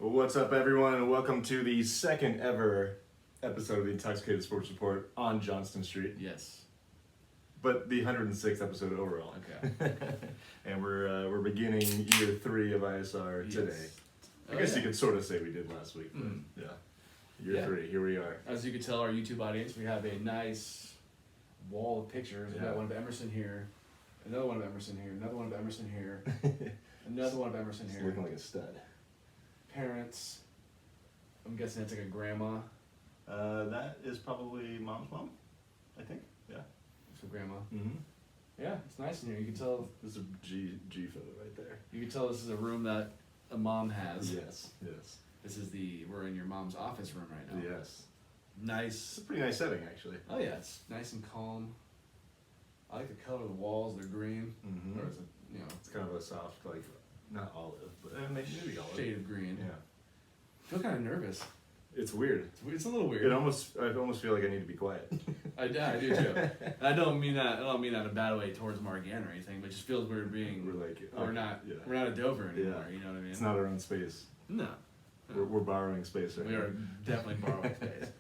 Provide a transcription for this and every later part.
What's up, everyone, and welcome to the second ever episode of the Intoxicated Sports Report on Johnston Street, Yes. but the 106th episode overall. Okay. And we're beginning year 3 of ISR Yes. today. I Oh, guess yeah. you could sort of say we did last week, but yeah. Year Yeah. 3, here we are. As you can tell, our YouTube audience, we have a nice wall of pictures. We Yeah. got one of Emerson here, another one of Emerson here, another one of Emerson here, another one of Emerson It's here. looking like a stud. Parents. I'm guessing that's like a grandma. That is probably mom's mom, I think. Yeah. It's a grandma. Mm-hmm. Yeah, it's nice in here. You can tell. This is a G photo right there. You can tell this is a room that a mom has. Yes. This is we're in your mom's office room right now. Yes. It's Nice. a pretty nice setting, actually. Oh yeah, it's nice and calm. I like the color of the walls. They're green, Mm-hmm. or is it, It's kind of a soft, like, not olive, but maybe olive. shade of green. Yeah. I feel kind of nervous. It's weird. It's a little weird. I almost feel like I need to be quiet. I do too. I don't mean that in a bad way towards Margan or anything, but it just feels weird being We're like, we're not yeah. we're not a Dover anymore. Yeah. You know what I mean? It's not our own space. No. We're borrowing space right We now. are definitely borrowing space.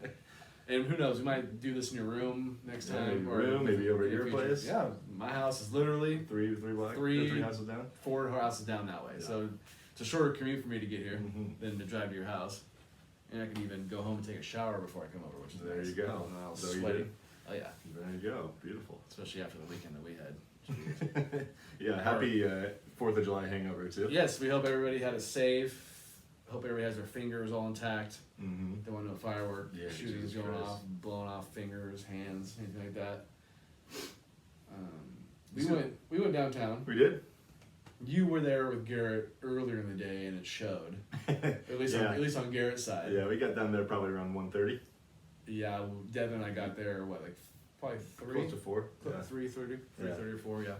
And who knows? We might do this in your room next Yeah, time, maybe or room, maybe over at in your future. place. Yeah, my house is literally Three blocks, Three- 3 houses down. 4 houses down that way. Yeah. So it's a shorter commute for me to get here Mhm. than to drive to your house. And I can even go home and take a shower before I come over, which is There nice. you go. Oh, and I was So you sweating. did. Oh yeah, There you go. Beautiful. especially after the weekend that we had. Yeah, happy 4th of July hangover too. Yes, we hope everybody had it safe. Hope everybody has their fingers all intact. Mm-hmm. There weren't no firework Yeah, shootings Jesus going Christ. off, blowing off fingers, hands, anything like that. We So- went downtown. We did. You were there with Garrett earlier in the day, and it showed. At least Yeah. at least on Garrett's side. Yeah, we got down there probably around 1:30. Yeah, Devin and I got there probably 3. Close to 4. Yeah. 3:30, Yeah. 3:30 or 4. Yeah.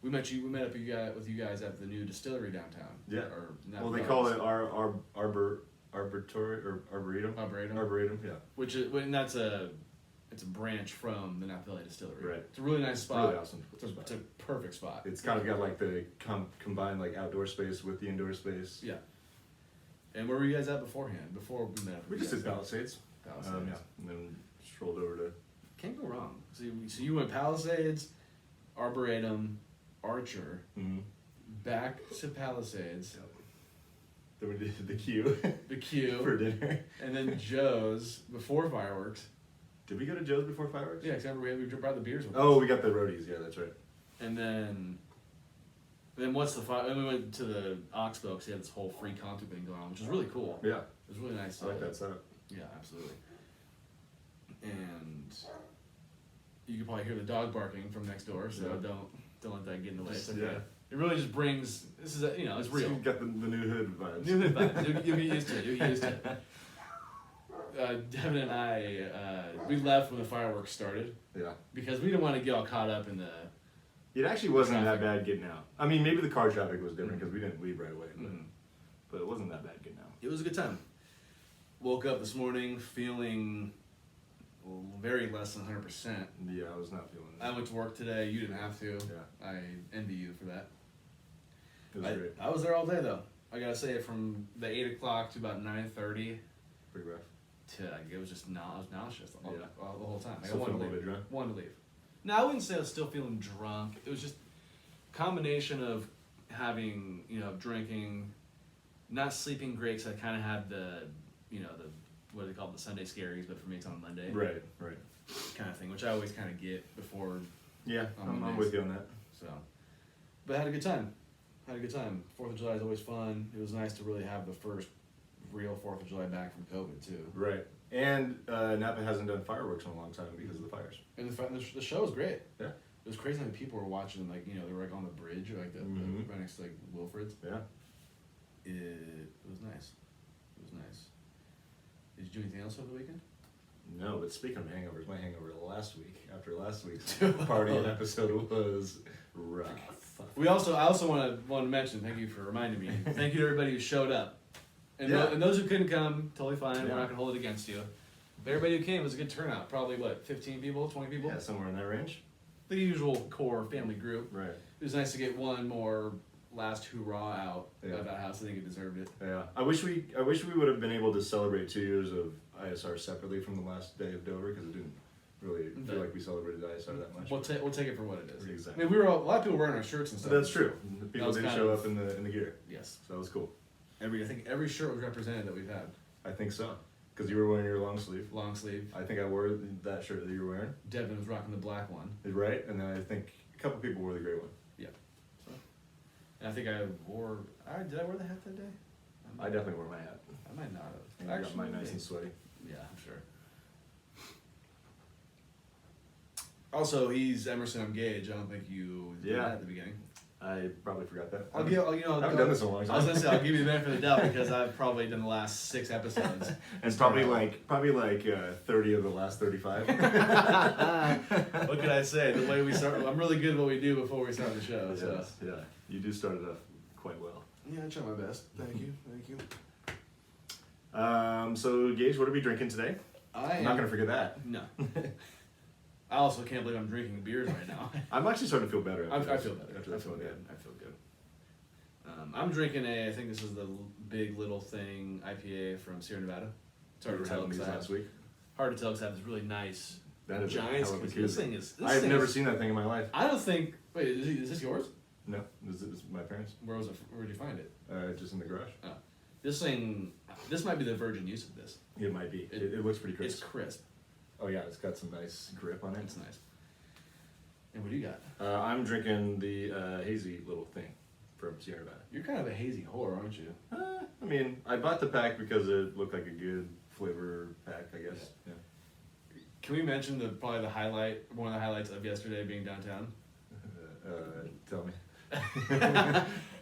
We met with you guys at the new distillery downtown. Yeah. Or not Well, they Bell's, call it our arboratory or arboretum. Arboretum. Arboretum, yeah. Which is and that's it's a branch from the Napa Valley Distillery. Right. It's a really nice spot. Really awesome spot. It's a perfect spot. It's kind of got like the combined like outdoor space with the indoor space. Yeah. And where were you guys at beforehand? Before we met up? We with just you did guys? Palisades. Palisades. Yeah, and then strolled over to. Can't go wrong. So you went Palisades, Arboretum, Archer, back to Palisades, Then we did the queue the Q, for dinner. and then Joe's before fireworks. Did we go to Joe's before fireworks? Yeah, because we brought the beers with Oh, us. we got the roadies. Yeah, that's right. And then what's the fire? Then we went to the Oxbow because they had this whole free concert thing going on, which was really cool. Yeah, It was really nice. I like that setup. Yeah, absolutely. And you can probably hear the dog barking from next door, so Yeah. don't let that get in the way. It's okay. Yeah. It really just brings it's So real. you got the new hood vibes. New hood vibes. You'll get used to it. You'll get used to it. Devin and I, we left when the fireworks started Yeah. because we didn't want to get all caught up in the. It actually wasn't Traffic. that bad getting out. I mean, maybe the car traffic was different because we didn't leave right away, Mhm. but it wasn't that bad getting out. It was a good time. Woke up this morning feeling very less than 100%. Yeah, I was not feeling I that. went to work today. You didn't have to. Yeah. I envy you for that. It was great. I was there all day though. I gotta say, from the 8 o'clock to about 9:30 Pretty rough. to it was just I was nauseous all Yeah. the whole time. Still I wanted feeling a to little leave. bit drunk? Wanted to leave. No, I wouldn't say I was still feeling drunk. It was just a combination of having drinking, not sleeping great because I kind of had the what do they call it, the Sunday scaries, but for me it's on Monday Right. kind of thing, which I always kind of get before. Yeah, On I'm Mondays. with you on that. So, but had a good time. 4th of July is always fun. It was nice to really have the first real 4th of July back from COVID too. Right. And Napa hasn't done fireworks in a long time because of the fires. And the show was great. Yeah. It was crazy how many people were watching. Like they were like on the bridge, or like the Mhm. right next to like Wilfred's. Yeah. It was nice. It was nice. Did you do anything else over the weekend? No, but speaking of hangovers, my hangover last week, after last week's party episode was rough. I also want to mention. Thank you for reminding me. Thank you to everybody who showed up, and, Yeah. and those who couldn't come, totally fine. Yeah. We're not gonna hold it against you. But everybody who came was a good turnout. Probably 15 people, 20 people. Yeah, somewhere in that range. The usual core family group. Right. It was nice to get one more last hurrah out Yeah. of that house. I think it deserved it. Yeah, I wish we would have been able to celebrate 2 years of ISR separately from the last day of Dover because it didn't really feel like we celebrated ISR that much. We'll take it for what it is. Exactly. I mean, we were a lot of people wearing our shirts and So stuff. that's true. People was did kind show of- up in the gear, Yes. so that was cool. I think every shirt was represented that we've had. I think so because you were wearing your long sleeve. Long sleeve. I think I wore that shirt that you were wearing, Devin was rocking the black one. right? And then I think a couple people wore the gray one. And I think I wore. Did I wear the hat that day? I definitely wore my hat. I might not have. I got mine nice and sweaty. Yeah, I'm sure. Also, he's Emerson. I'm Gage. I don't think you did Yeah. that at the beginning. I probably forgot that. I'll give. I haven't done this in a long I was time. gonna say I'll give you the benefit of the doubt because I've probably done the last 6 episodes. And probably like 30 of the last 35. What can I say? The way we start, I'm really good at what we do before we start the show. So Yes, yeah, you do start it off quite well. yeah, I try my best. Thank you. Thank you. So Gage, what are we drinking today? I'm not gonna forget that. No. I also can't believe I'm drinking beers right now. I'm actually starting to feel better. I After feel better. After I this feel one, good. I feel good. I'm drinking I think this is the Big Little Thing IPA from Sierra Nevada. It's We hard were to tell having these because last week. hard to tell because I have this really nice That is a giant hell of a squeeze. This koozie. thing is. This I've thing never is- seen that thing in my life. I don't think. Wait, is this yours? No, this is my parents. Where was it? Where did you find it? Just in the garage. This thing. This might be the virgin use of this. It might be. It looks pretty It's crisp. crisp. Oh yeah, it's got some nice grip on it. It's nice. And what do you got? I'm drinking the hazy little thing from Sierra Nevada. You're kind of a hazy whore, aren't you? I mean, I bought the pack because it looked like a good flavor pack, I guess. Yeah. Can we mention one of the highlights of yesterday being downtown? Tell me.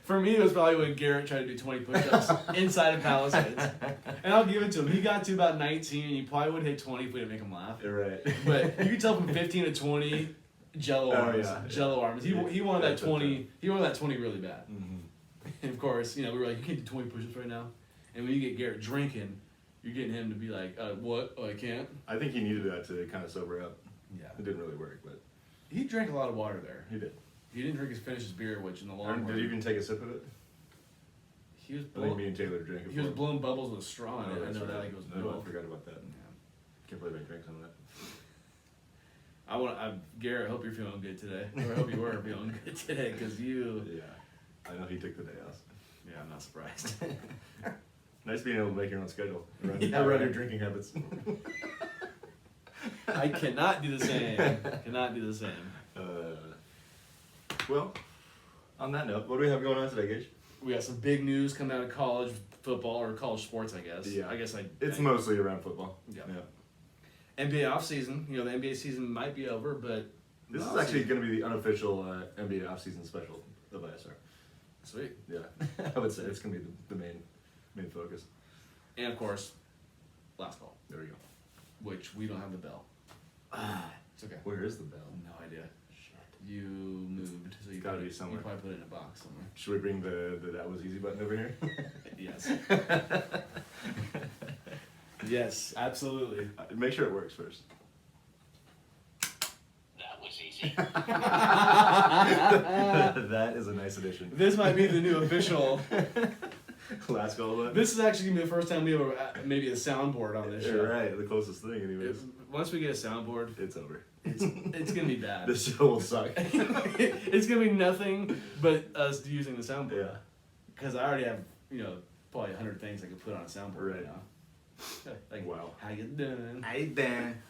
For me, it was probably when Garrett tried to do 20 push-ups inside of Palisades. And I'll give it to him. He got to about 19, and he probably would hit 20 if we didn't make him laugh. You're right. But you could tell from 15 to 20, Jello arms. yeah. Jello arms. He wanted Yeah, that 20. He wanted that 20 really bad. Mm-hmm. And of course, we were like, you can't do 20 push-ups right now. And when you get Garrett drinking, you're getting him to be like, what? Oh, I can't? I think he needed that to kind of sober up. Yeah. It didn't really work, but He drank a lot of water there. he did. He didn't finish his beer, which in the long Did run, you even take a sip of it? he was I think me and Taylor drank it. He was for him. blowing bubbles with a straw in it. I that's know right. that like it was No, I milk. forgot about that. Yeah. Can't believe I drank some of that. Garrett, I hope you're feeling good today. Or I hope you were feeling good today because you. Yeah, I know he took the day off. Yeah, I'm not surprised. Nice being able to make your own schedule. Run, Yeah, run right. your drinking habits. I cannot do the same. Cannot do the same. Well, on that note, what do we have going on today, Gage? We got some big news coming out of college football or college sports, I guess. Yeah. I guess It's mostly around football. Yeah. NBA offseason. The NBA season might be over, but This the is actually offseason- going to be the unofficial NBA offseason special of ISR. Sweet. Yeah, I would say it's going to be the main focus. And of course, last call, There we go. which we don't have the bell. It's okay. Where is the bell? No idea. You moved, so you gotta put be it- somewhere. You probably put it in a box somewhere. Should we bring the that was easy button over here? Yes. Yes, absolutely. Make sure it works first. That was easy. That is a nice addition. This might be the new official. Last call button. This is actually gonna be the first time we have maybe a soundboard on this show. You're right, the closest thing, anyways. Once we get a soundboard, It's over. it's gonna be bad. This show will suck. It's gonna be nothing but us using the soundboard. Yeah. Because I already have probably 100 things I could put on a soundboard right Right. now. Like, Wow. how you doing? Hey Dan.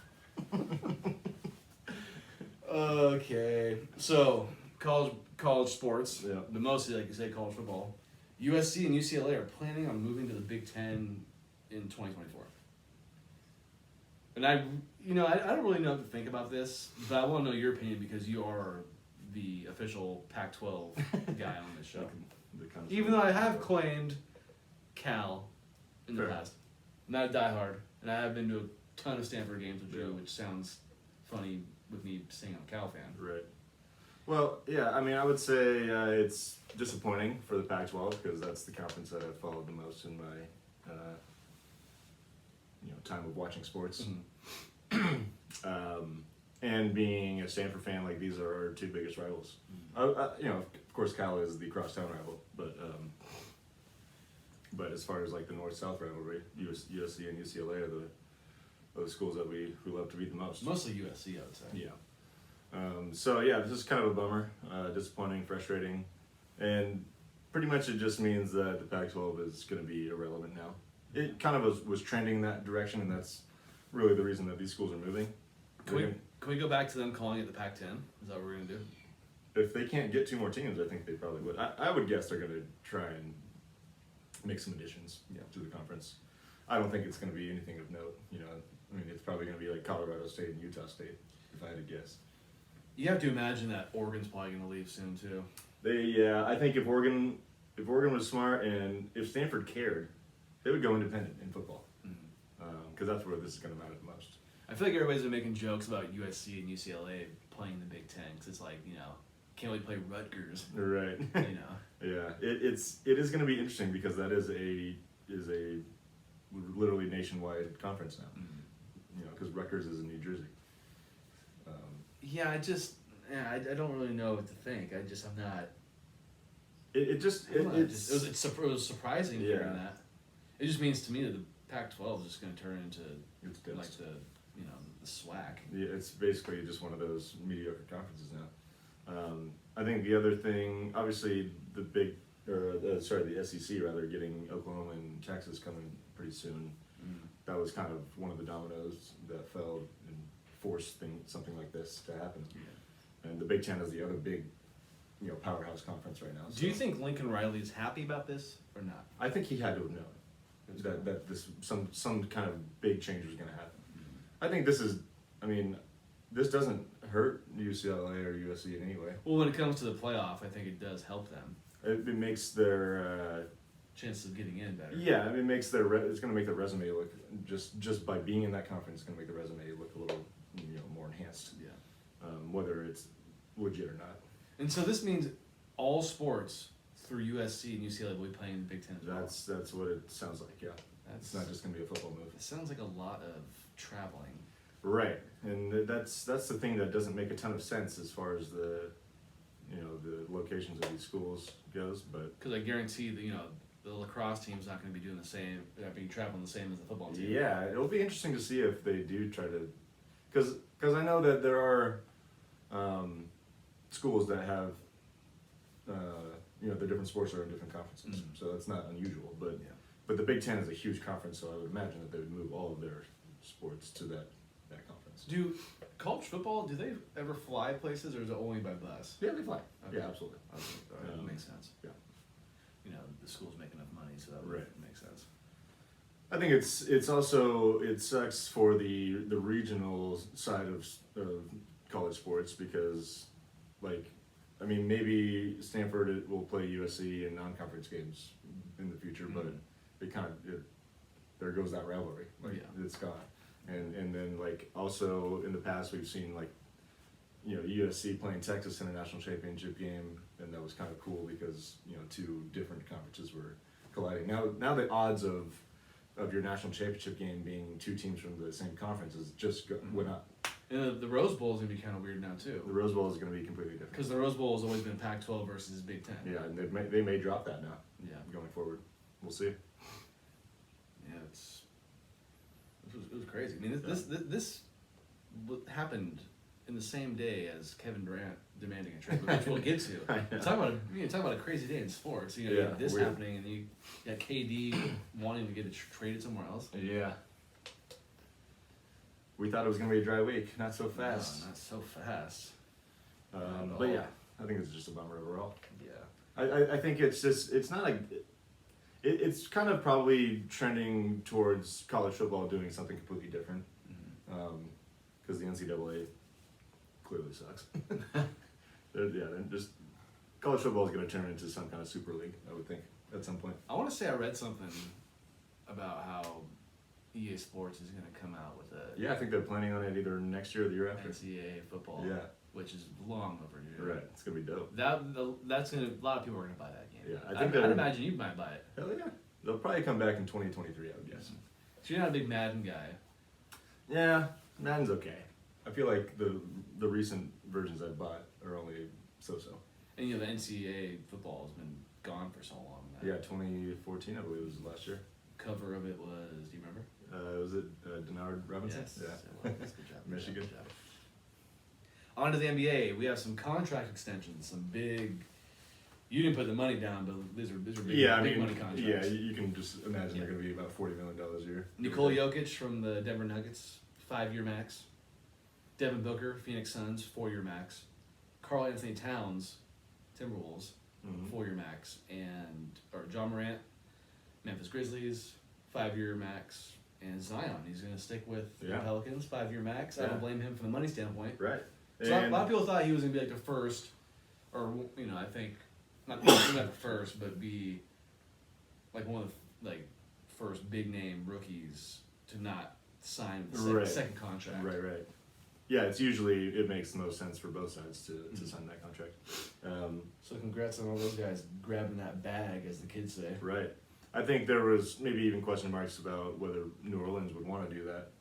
Okay, so college sports, Yeah. but mostly like you say, college football. USC and UCLA are planning on moving to the Big Ten in 2024. And I don't really know what to think about this, but I want to know your opinion because you are the official Pac-12 guy on this show. Even though I have claimed Cal in the Fair. past, I'm not a diehard, and I have been to a ton of Stanford games with Yeah. you, which sounds funny with me saying I'm a Cal fan. Right. Well, yeah, I mean, I would say it's disappointing for the Pac-12 because that's the conference that I've followed the most in my, time of watching sports. And being a Stanford fan, like these are our two biggest rivals. Of course, Cal is the crosstown rival, but as far as like the north-south rivalry, USC and UCLA are the schools that we love to beat the most. Mostly USC, I would say. Yeah. So yeah, this is kind of a bummer, disappointing, frustrating, and pretty much it just means that the Pac-12 is going to be irrelevant now. It kind of was trending in that direction, and that's really the reason that these schools are moving. Can we go back to them calling it the Pac-10? Is that what we're gonna do? If they can't get 2 more teams, I think they probably would. I would guess they're going to try and make some additions to the conference. I don't think it's going to be anything of note. I mean, it's probably going to be like Colorado State and Utah State, if I had to guess. You have to imagine that Oregon's probably gonna leave soon too. I think if Oregon was smart and if Stanford cared, they would go independent in football, because that's where this is going to matter the most. I feel like everybody's been making jokes about USC and UCLA playing the Big Ten, because it's like, can't we play Rutgers? Right. Yeah, it is going to be interesting because that is a literally nationwide conference now. Because Rutgers is in New Jersey. I don't really know what to think. I'm not. It was surprising hearing that. It just means to me that the Pac-12 is just going to turn into like the SWAC. Yeah, it's basically just one of those mediocre conferences now. I think the other thing, obviously, the SEC rather, getting Oklahoma and Texas coming pretty soon. That was kind of one of the dominoes that fell and forced something like this to happen. Yeah. And the Big Ten is the other big, powerhouse conference right now. So. Do you think Lincoln Riley is happy about this or not? I think he had to have known that this some kind of big change was going to happen. I think this doesn't hurt UCLA or USC in any way. Well, when it comes to the playoff, I think it does help them. It makes their chances of getting in better. Yeah, it makes it's going to make their resume look just by being in that conference. It's going to make the resume look a little more enhanced. Yeah. Whether it's legit or not. And so this means all sports through USC and UCLA will be playing in the Big Ten as well. That's what it sounds like. Yeah. It's not just going to be a football move. It sounds like a lot of traveling. Right, and that's the thing that doesn't make a ton of sense as far as the locations of these schools goes, but because I guarantee that the lacrosse team's not going to be doing the same, be traveling the same as the football team. Yeah, it'll be interesting to see if they do try to, because I know that there are schools that have the different sports are in different conferences, so that's not unusual. But the Big Ten is a huge conference, so I would imagine that they would move all of their sports to that conference. Do college football, do they ever fly places, or is it only by bus? Yeah, they fly. Okay. Yeah, absolutely. That makes sense. Yeah. The schools make enough money, so that would make sense. I think it's also, it sucks for the regional side of college sports because, maybe Stanford will play USC in non-conference games in the future, but there goes that rivalry. It's gone. And then also in the past we've seen USC playing Texas in a national championship game, and that was kind of cool because 2 different conferences were colliding. Now the odds of your national championship game being 2 teams from the same conference is just went up. And the Rose Bowl is gonna be kind of weird now too. The Rose Bowl is going to be completely different because the Rose Bowl has always been Pac-12 versus Big Ten. Yeah, and they may drop that now. Yeah, going forward, we'll see. Yeah, it was crazy. I mean, this happened in the same day as Kevin Durant demanding a trade, which we'll get to. Talk about a crazy day in sports. You got this weird. Happening, and you got KD wanting to get traded somewhere else. Yeah. We thought it was going to be a dry week. Not so fast. No, not so fast. But yeah, I think it's just a bummer overall. Yeah. I think it's not it's kind of probably trending towards college football doing something completely different. Because the NCAA clearly sucks. Just college football is going to turn into some kind of super league, I would think, at some point. I want to say I read something about how EA Sports is going to come out with a... Yeah, I think they're planning on it either next year or the year after. NCAA football. Yeah. Which is long overdue. Right, it's going to be dope. That's going to... A lot of people are going to buy that game. Yeah, I'd imagine you might buy it. Hell yeah. They'll probably come back in 2023, I would guess. So you're not a big Madden guy. Yeah, Madden's okay. I feel like the recent versions I've bought are only so-so. And the NCAA football has been gone for so long. That Yeah, 2014, I believe, was last year. cover of it was. Do you remember? Was it Denard Robinson? Yes. Yeah. It was. Good job. Michigan. Good job. On to the NBA. We have some contract extensions. Some big. You didn't put the money down, but these are big, Yeah, I big mean, money contracts. yeah, you can just imagine Yeah. they're going to be about $40 million a year. Nikola Jokic from the Denver Nuggets, 5-year max. Devin Booker, Phoenix Suns, 4-year max. Karl Anthony Towns, Timberwolves, Mhm. 4-year max. Or John Morant, Memphis Grizzlies, 5-year max. And Zion, he's going to stick with the Yeah. Pelicans, 5-year max. I Yeah. don't blame him from the money standpoint. Right. So a lot of people thought he was going to be like the first, or, I think, not the first, but be like one of the first big name rookies to not sign the Right. second contract. Right. Yeah, it makes the most sense for both sides to sign that contract. So congrats on all those guys grabbing that bag, as the kids say. Right. I think there was maybe even question marks about whether New Orleans would want to do that.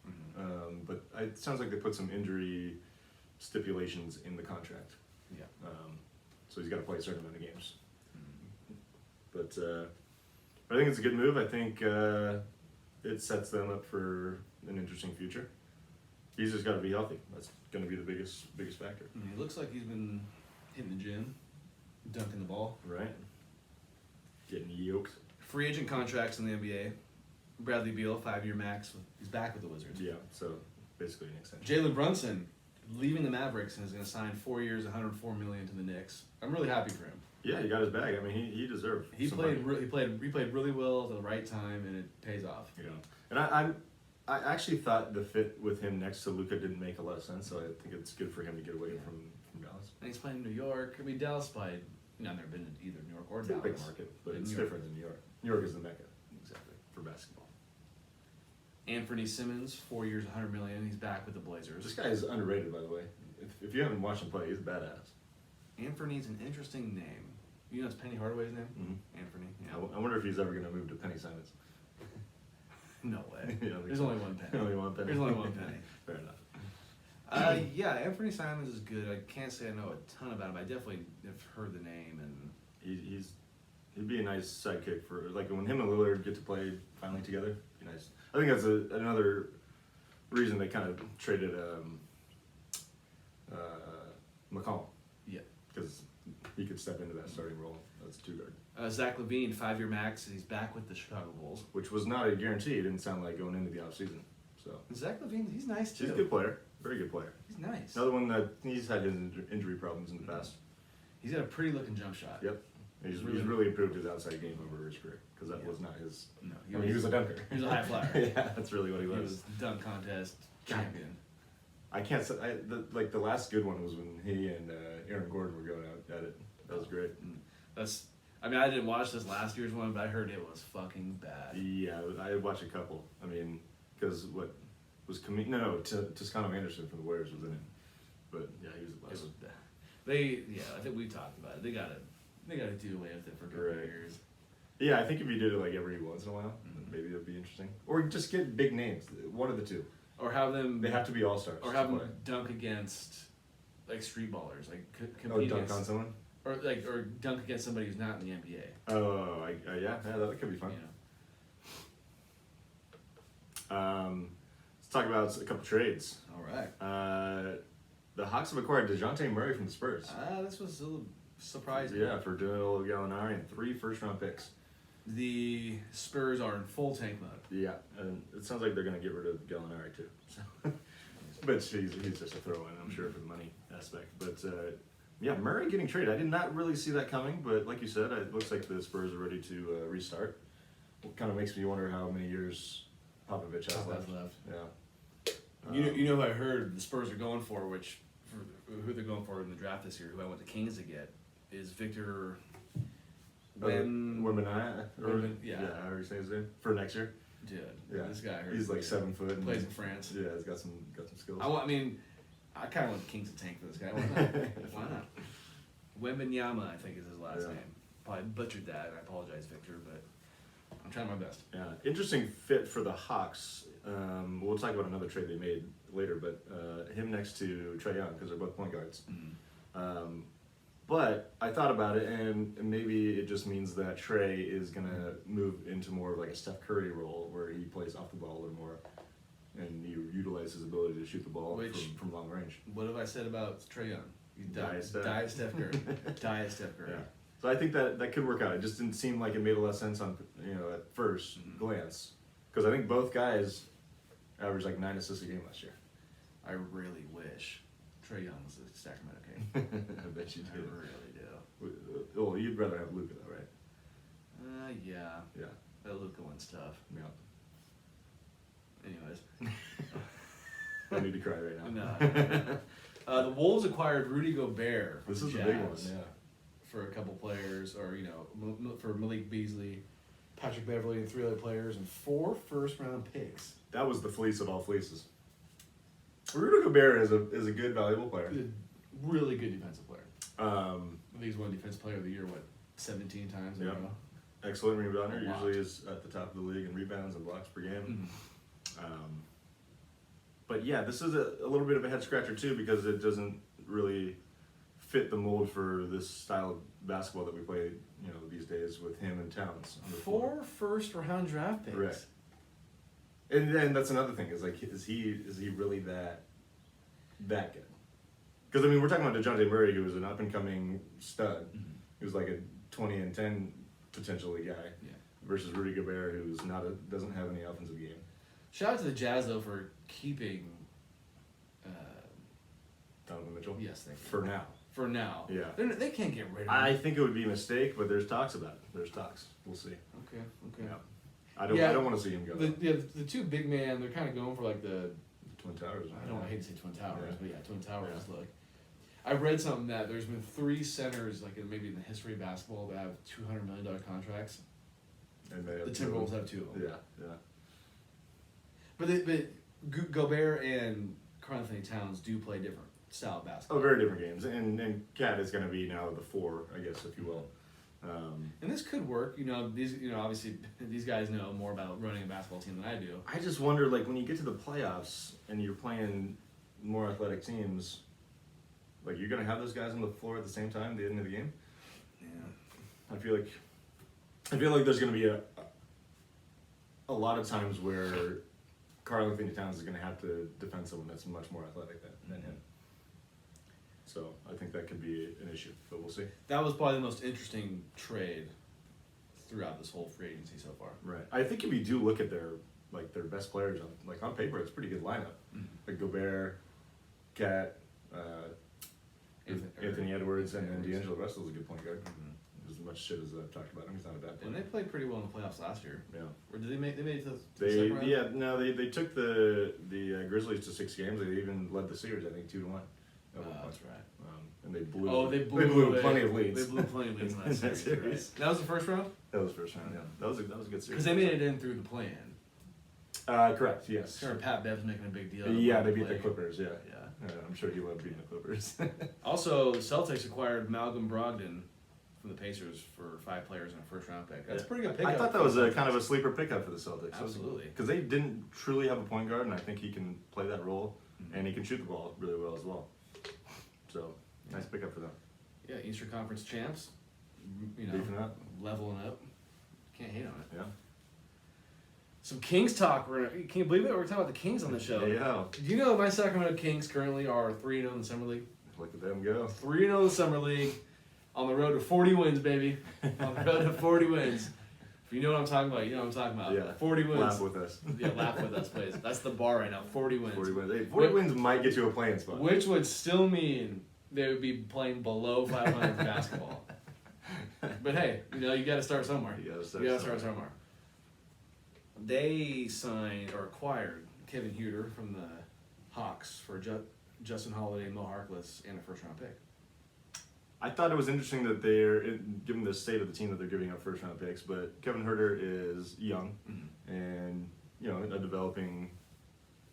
But it sounds like they put some injury stipulations in the contract. Yeah. So he's got to play a certain amount of games. But I think it's a good move. I think it sets them up for an interesting future. He's just got to be healthy. That's going to be the biggest factor. It looks like he's been hitting the gym, dunking the ball. Right. Getting yoked. Free agent contracts in the NBA. Bradley Beal, 5-year max. He's back with the Wizards. Yeah. So basically an extension. Jalen Brunson leaving the Mavericks and is going to sign 4 years, $104 million to the Knicks. I'm really happy for him. Yeah, he got his bag. I mean, he deserved. He some played. money. He played really well at the right time, and it pays off. You know, and I actually thought the fit with him next to Luka didn't make a lot of sense. So I think it's good for him to get away from Dallas. And he's playing in New York. I mean, Dallas played. I've never been to either New York or It's a Dallas. big market, but In it's New York. different than New York. New York is the mecca, exactly, for basketball. Anthony Simmons, 4 years, $100 million. He's back with the Blazers. This guy is underrated, by the way. If you haven't watched him play, he's badass. Anthony's an interesting name. You know, it's Penny Hardaway's name. Mm-hmm. Anthony. Yeah. I wonder if he's ever going to move to Penny Simons. No way. You know, There's only one penny. Only one penny. There's only one penny. Fair enough. Yeah, Anthony Simons is good. I can't say I know a ton about him. I definitely have heard the name and. He'd be a nice sidekick for when him and Lillard get to play finally together. It'd be nice. I think that's another reason they kind of traded McCollum. Yeah. Because he could step into that starting role as a 2-guard. Zach LaVine, 5-year max. He's back with the Chicago Bulls. Which was not a guarantee. It didn't sound like going into the offseason. So Zach LaVine, he's nice too. he's a good player. Very good player. He's nice. Another one that he's had his injury problems in the past. He's got a pretty looking jump shot. Yep. He's Really- really improved his outside game over his career because that Yeah. was not his. No, He was a dunker. He was a high flyer. Yeah, that's really what he He was. was dunk contest champion. I can't say the last good one was when he and Aaron Gordon were going out at it. That was great. I mean, I didn't watch this last year's one, but I heard it was fucking bad. Yeah, I watched a couple. I mean, because what was Toscano Anderson from the Warriors was in it, but yeah, he was a It bust. was bad. I think we talked about it. They gotta do away with it for a couple Right. of years. Yeah, I think if you did it every once in a while, Mhm. maybe it'd be interesting. Or just get big names. One of the two. Or have them. They have to be all stars. Or have them dunk against street ballers, compete dunk against, on someone. or dunk against somebody who's not in the NBA. Oh, yeah, that could be fun. You know? Let's talk about a couple trades. All right. The Hawks have acquired DeJounte Murray from the Spurs. This was a little surprising. Yeah, for Danilo Gallinari and 3 first-round picks. The Spurs are in full tank mode. Yeah, and it sounds like they're going to get rid of Gallinari too. So. But he's just a throw-in, I'm sure, for the money aspect. But yeah, Murray getting traded. I did not really see that coming, but like you said, it looks like the Spurs are ready to restart. It kind of makes me wonder how many years Popovich has left. Yeah. You know who I heard the Spurs are going for, who they're going for in the draft this year, who I went to Kings to get, is Victor Wembanyama? Yeah. How are you saying his name? For next year? Dude, Yeah. this guy I heard He's like 7 foot. And plays in France. Yeah, he's got some skills. I kind of want the Kings to tank for this guy. Why not? Why not? Wembanyama, I think is his last Yeah. name. Probably butchered that, and I apologize, Victor, but I'm trying my best. Yeah, interesting fit for the Hawks. We'll talk about another trade they made later, but him next to Trae Young because they're both point guards. But I thought about it, and maybe it just means that Trey is gonna move into more of like a Steph Curry role, where he plays off the ball a little more, and you utilize his ability to shoot the ball from long range. What have I said about Trae Young? You Die Steph. Die as Steph Curry. Die as Steph Curry. Yeah. So I think that could work out. It just didn't seem like it made a lot of sense on at first glance, because I think both guys averaged like 9 assists a game last year. I really wish Trae Young was a Sacramento King. I bet you I do. really do. Well, you'd rather have Luka though, right? Yeah. Yeah. That Luka one's tough. Yeah. Anyways. I need to cry right now. No. The Wolves acquired Rudy Gobert from This is the the big one. Jazz Yeah. for a couple players, or for Malik Beasley, Patrick Beverly, and 3 other players, and 4 first-round picks. That was the fleece of all fleeces. Rudy Gobert is a good, valuable player. Really good defensive player. Um, I think he's won Defensive Player of the Year 17 times in a Yep. row. excellent rebounder. A lot. Usually is at the top of the league in rebounds and blocks per game. But yeah, this is a little bit of a head scratcher too, because it doesn't really fit the mold for this style of basketball that we play, these days with him and Towns. On the floor. 4 first-round draft picks. Correct. And that's another thing is like, is he really that good? Because I mean, we're talking about DeJounte Murray, who was an up and coming stud. He was like a 20-10 potentially guy. Yeah. Versus Rudy Gobert, who's doesn't have any offensive game. Shout out to the Jazz though for keeping. Donovan Mitchell. Yes, thank you. For now. For now. Yeah. They can't get rid of him. I think it would be a mistake, but there's talks about it. There's talks. We'll see. Okay. Yeah. I Yeah, don't want to see him go. The 2 big man, they're kind of going for like the. Twin Towers. I hate to say Twin Towers, Yeah. but yeah, Twin Towers Yeah. look. I read something that there's been 3 centers, like maybe in the history of basketball, that have $200 million contracts. And they The have Timberwolves have 2 of them. Yeah. But Gobert and Karl Anthony Towns do play different style of basketball. Oh, very different games. And Cat is going to be now the 4, I guess, if you will. And this could work. Obviously these guys know more about running a basketball team than I do. I just wonder, like, when you get to the playoffs and you're playing more athletic teams, like, you're going to have those guys on the floor at the same time at the end of the game? Yeah. I feel like there's going to be a lot of times where Karl Anthony Towns is going to have to defend someone that's much more athletic than him. So I think that could be an issue, but we'll see. That was probably the most interesting trade throughout this whole free agency so far. Right. I think if you do look at their best players on paper, it's a pretty good lineup. Like Gobert, Cat, Anthony Edwards, and then D'Angelo Russell's a good point guard. As much shit as I've talked about him, he's not a bad player. And they played pretty well in the playoffs last year. Yeah. Or did they made it to the second round? They took the Grizzlies to 6 games. They even led the series, I think, 2-1. That's right. And they blew. Oh, they They blew blew plenty of leads. They blew plenty of leads in In that that series. series. Right. That was the first round? That was the first round. Yeah, that was a good series. Because they made it in through the play-in. Correct. Yes. Sure, Pat Bev's making a big deal. Yeah, they beat the Play. Clippers. Yeah. Yeah. I'm sure he loved beating the Clippers. Also, the Celtics acquired Malcolm Brogdon from the Pacers for 5 players and a first-round pick. That's a pretty good pickup. I thought that for was the a kind of a Celtics. sleeper pickup for the Celtics. Absolutely. Because they didn't truly have a point guard, and I think he can play that role, and he can shoot the ball really well as well. So, nice pickup for them. Yeah, Eastern Conference champs. Beefing up. Leveling up. Can't hate on it. Yeah. Some Kings talk. Can you believe it? We're talking about the Kings on the show. Yeah. Do you know my Sacramento Kings currently are 3-0 in the Summer League? Look at them go. 3-0 in the Summer League. On the road to 40 wins, baby. On the road to 40 wins. If you know what I'm talking about, you know what I'm talking about. Yeah. 40 wins. Laugh with us. Yeah, laugh with us, please. That's the bar right now. 40 wins. 40 wins. Hey, 40 wins might get you a playing spot. Which would still mean they would be playing below 500 in basketball. But hey, you got to start somewhere. You gotta start somewhere. They signed or acquired Kevin Huerter from the Hawks for Justin Holiday, Mo Harkless, and a first-round pick. I thought it was interesting that given the state of the team, that they're giving up first round picks, but Kevin Huerter is young and, a developing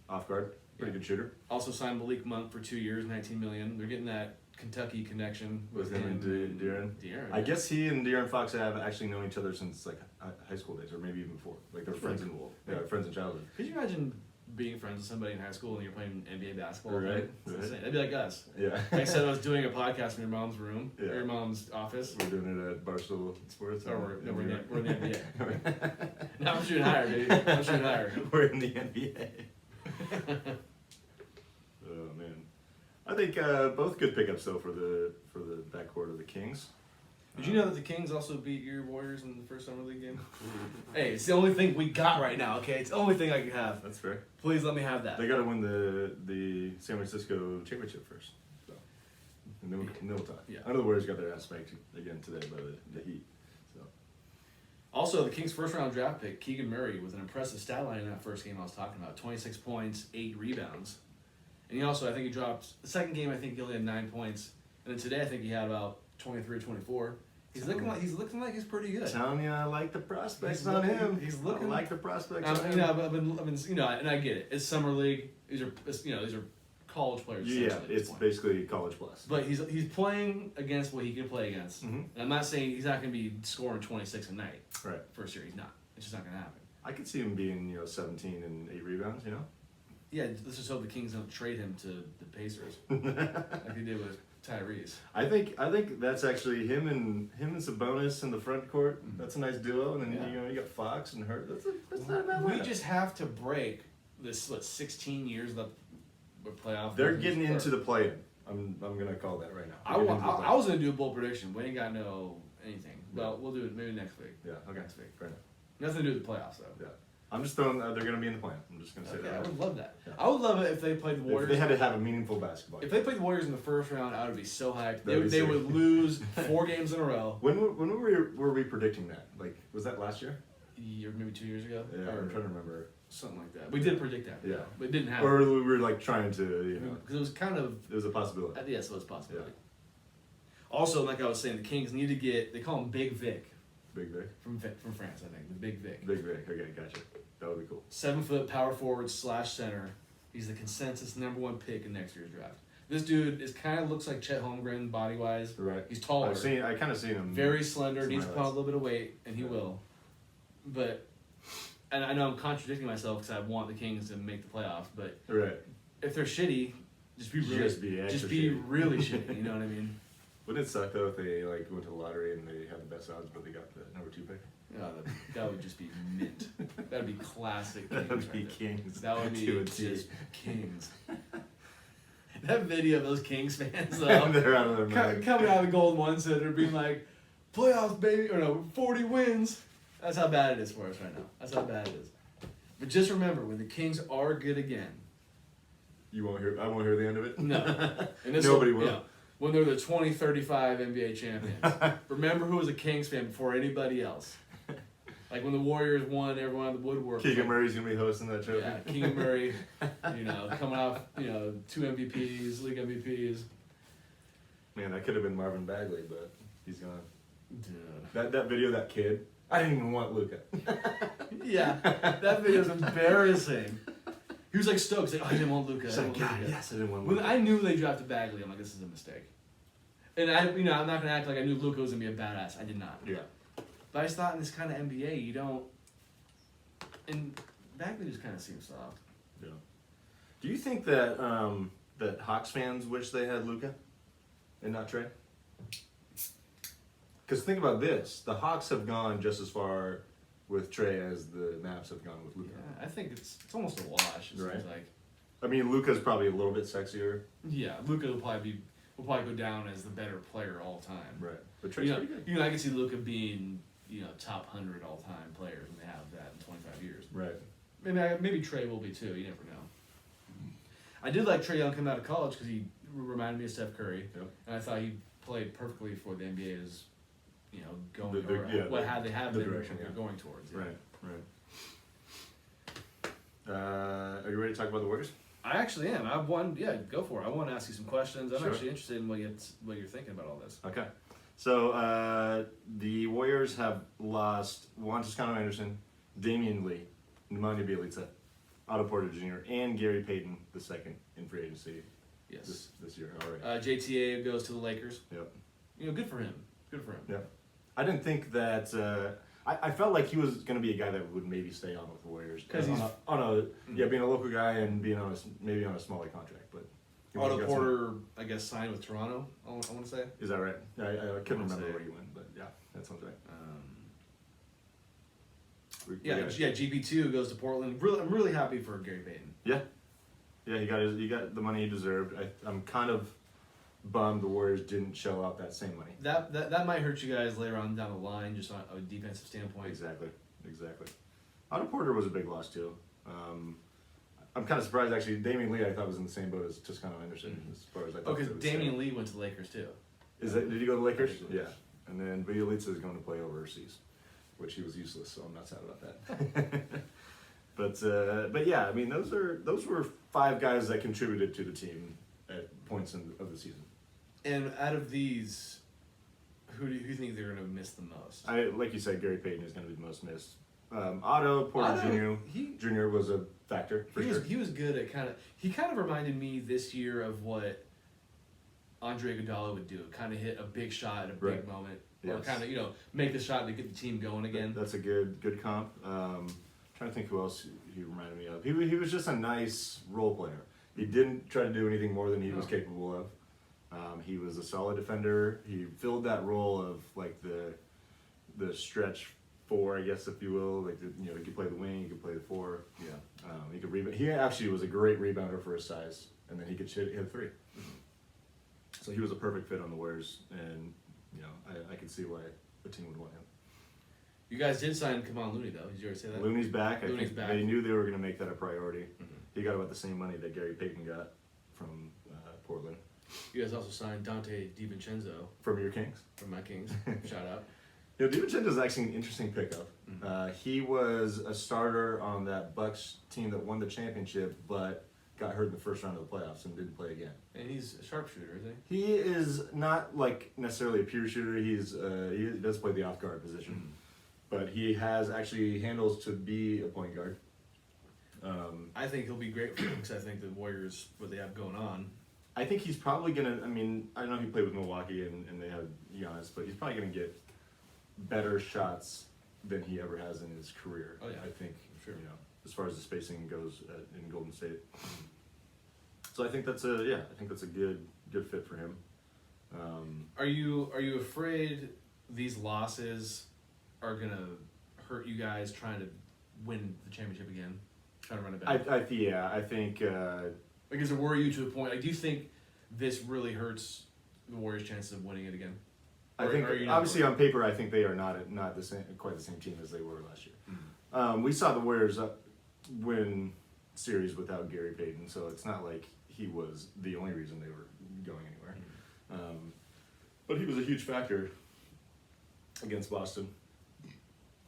off guard, pretty good shooter. Also signed Malik Monk for 2 years, $19 million. They're getting that Kentucky connection With him and De'Aaron. De'Aaron. I guess he and De'Aaron Fox have actually known each other since like high school days, or maybe even before. Like they're That's friends really in cool. friends in childhood. Could you imagine being friends with somebody in high school and you're playing NBA basketball. Right, It's right. insane. That'd be like us. Yeah. Like I said, I was doing a podcast in your mom's room, Yeah. or your mom's office. We're doing it at Barstool Sports. Or we're in the NBA. NBA. Now I'm shooting higher, baby. I'm shooting higher. We're in the NBA. Oh man, I think both good pickups though for the backcourt of the Kings. Did you know that the Kings also beat your Warriors in the first summer league game? Hey, it's the only thing we got right now. Okay, it's the only thing I can have. That's fair. Please let me have that. They got to win the San Francisco championship first. So. And then we'll talk. Yeah. I know the Warriors got their ass spanked again today by the Heat. So. Also, the Kings' first round draft pick, Keegan Murray, with an impressive stat line in that first game I was talking about. 26 points, 8 rebounds. And he also, I think he dropped, the second game I think he only had 9 points. And then today I think he had about 23 or 24. He's looking like he's pretty good. Telling you, I like the prospects He's on looking- him. he's looking- I like the prospects on You him. know, I've been, you know, and I get it. It's summer league. These are college players. Yeah, essentially at this it's point. basically college plus. But he's playing against what he can play against. Mhm. And I'm not saying he's not going to be scoring 26 a night Right. first year. He's not. It's just not going to happen. I could see him being 17 and 8 rebounds. Yeah, let's just hope the Kings don't trade him to the Pacers like they did with Tyrese. I think that's actually him and Sabonis in the front court. That's a nice duo, and then Yeah. you got Fox and Hurt. That's not a bad We lineup. just have to break this 16 years left with playoff. They're getting into the play-in. I'm gonna call that right now. I was gonna do a bold prediction. We ain't got no anything. Well, we'll do it maybe next week. Yeah. Okay. Next week. Fair enough. Nothing to do with the playoffs though. Yeah. I'm just throwing. They're gonna be in the play-in. I'm just gonna say Okay, that. I Right. would love that. Yeah. I would love it if they played the If Warriors. they had to have a meaningful basketball. If they played the Warriors in the first round, I would be so hyped. That'd be They sick. would lose 4 games in a row. When were we predicting that? Like, was that last year? Year, maybe 2 years ago. Yeah, or I'm trying to remember. something like that. We did predict that. Yeah. but it didn't happen. Or we were like trying to, Because it was kind of it was a possibility. yes, it was a possibility. Also, like I was saying, the Kings need to get. They call him Big Vic Big Vic. from France, I think. The Big Vic. Big Vic. Okay, gotcha. That would be cool. 7-foot power forward / center. He's the consensus #1 pick in next year's draft. This dude kind of looks like Chet Holmgren body wise. Right. He's taller. I kind of seen him. Very slender, some needs to put on a highlights. little bit of weight, and he Yeah. will. But, and I know I'm contradicting myself because I want the Kings to make the playoffs, but Right. if they're shitty, just be really, Just be extra shitty. really shitty. You know what I mean? Wouldn't it suck though if they like went to the lottery and they had the best odds, but they got the #2 pick? That would just be mint. That'd be classic. That Kings would be right there. Kings. That would be to a T. just Kings. That video of those Kings fans They're out of their mind. coming out of the Golden One Center being like, playoffs, baby, or no, 40 wins. That's how bad it is for us right now. That's how bad it is. But just remember, when the Kings are good again, You won't hear. I won't hear the end of it. no. And this Nobody will. yeah, when they're the 2035 NBA champions. Remember who was a Kings fan before anybody else. Like when the Warriors won, everyone on the woodwork. was Keegan like, Murray's gonna be hosting that trophy. yeah, Keegan Murray, coming off, 2 MVPs, league MVPs. Man, that could have been Marvin Bagley, but he's gone. Dude. That video, of that kid. I didn't even want Luka. Yeah, that video's embarrassing. He was like stoked. He's like, I didn't want Luka. He's like, God, yes, I didn't want When Luka. I knew they drafted Bagley, I'm like, this is a mistake. And I'm not gonna act like I knew Luka was gonna be a badass. I did not. Yeah. But I just thought in this kind of NBA, you don't. And Bagley just kind of seems soft. Yeah. Do you think that that Hawks fans wish they had Luka and not Trey? Because think about this: the Hawks have gone just as far with Trey as the Mavs have gone with Luka. Yeah, I think it's almost a wash. It Right. seems like. I mean, Luka's probably a little bit sexier, Yeah, Luka will probably go down as the better player all time. right? But Trey's pretty good. I can see Luka being top 100 all time players when they have that in 25 years. Right. Maybe Trey will be too. You never know. I did like Trey Young coming out of college because he reminded me of Steph Curry, Yep. and I thought he played perfectly for the NBA's, going The- or yeah, what the- had they have the been direction, yeah. going towards. Yeah. Right. Right. Are you ready to talk about the Warriors? I actually am. I have one. Yeah, go for it. I want to ask you some questions. I'm Sure. actually interested in what you're thinking about all this. Okay. So the Warriors have lost Juan Toscano Anderson, Damian Lee, Nemanja Bjelica, Otto Porter Jr., and Gary Payton II in free agency Yes. this year already. JTA goes to the Lakers. Yep. Good for him. Good for him. Yep. I didn't think that. I felt like he was going to be a guy that would maybe stay on with the Warriors. 'Cause he's- Being a local guy and being on maybe on a smaller contract, but. he Otto got Porter, I guess, signed with Toronto. I want to say. Is that right? I couldn't wanna remember say- where he went, but yeah, that sounds right. We Yeah, got- GP2 goes to Portland. I'm really happy for Gary Payton. Yeah, he got the money he deserved. I'm kind of bummed the Warriors didn't shell out that same money. That might hurt you guys later on down the line, just on a defensive standpoint. Exactly. Otto Porter was a big loss too. I'm kind of surprised actually. Damian Lee I thought was in the same boat as Toscano Anderson as far as I thought. Oh, because they would Damian say. Lee went to the Lakers too. Did he go to the Lakers? I think Yeah, and then Bjelica is going to play overseas, which he was useless, so I'm not sad about that. But yeah, I mean those were 5 guys that contributed to the team at points of the season. And out of these, who do you think they're going to miss the most? Like you said, Gary Payton is going to be the most missed. Otto Porter Jr. was a factor for sure. He was good at he kind of reminded me this year of what Andre Iguodala would do. Kind of hit a big shot at a big Right. moment, or Yes. kind of make the shot to get the team going again. That's a good comp. Trying to think who else he reminded me of. He was just a nice role player. He didn't try to do anything more than he was capable of. He was a solid defender. He filled that role of like the stretch 4, I guess, if you will. Like he could play the wing, he could play the 4. Yeah. He could rebound. He actually was a great rebounder for his size, and then he could hit 3. So he was a perfect fit on the Warriors, and I could see why the team would want him. You guys did sign Kevon Looney though. Did you already say that? Looney's back. I Looney's think back. they knew they were going to make that a priority. He got about the same money that Gary Payton got from Portland. You guys also signed Dante DiVincenzo From your Kings. from my Kings. Shout out. DiVincenzo is actually an interesting pickup. He was a starter on that Bucks team that won the championship, but got hurt in the first round of the playoffs and didn't play again. And he's a sharpshooter, isn't he? He is not like necessarily a pure shooter. He does play the off guard position, but he has actually handles to be a point guard. I think he'll be great for them because I think the Warriors, what they have going on. I think he's probably gonna. I mean, I know he played with Milwaukee and they had Giannis, but he's probably gonna get better shots than he ever has in his career. Oh, yeah. I think Sure. as far as the spacing goes in Golden State. So I think that's a good fit for him. Are you afraid these losses are gonna hurt you guys trying to win the championship again? Trying to run it back. I think. Like, does it worry you to a point? Like, do you think this really hurts the Warriors' chances of winning it again? I think are you not obviously worried? on paper, I think they are not quite the same team as they were last year. We saw the Warriors win series without Gary Payton, so it's not like he was the only reason they were going anywhere. But he was a huge factor against Boston.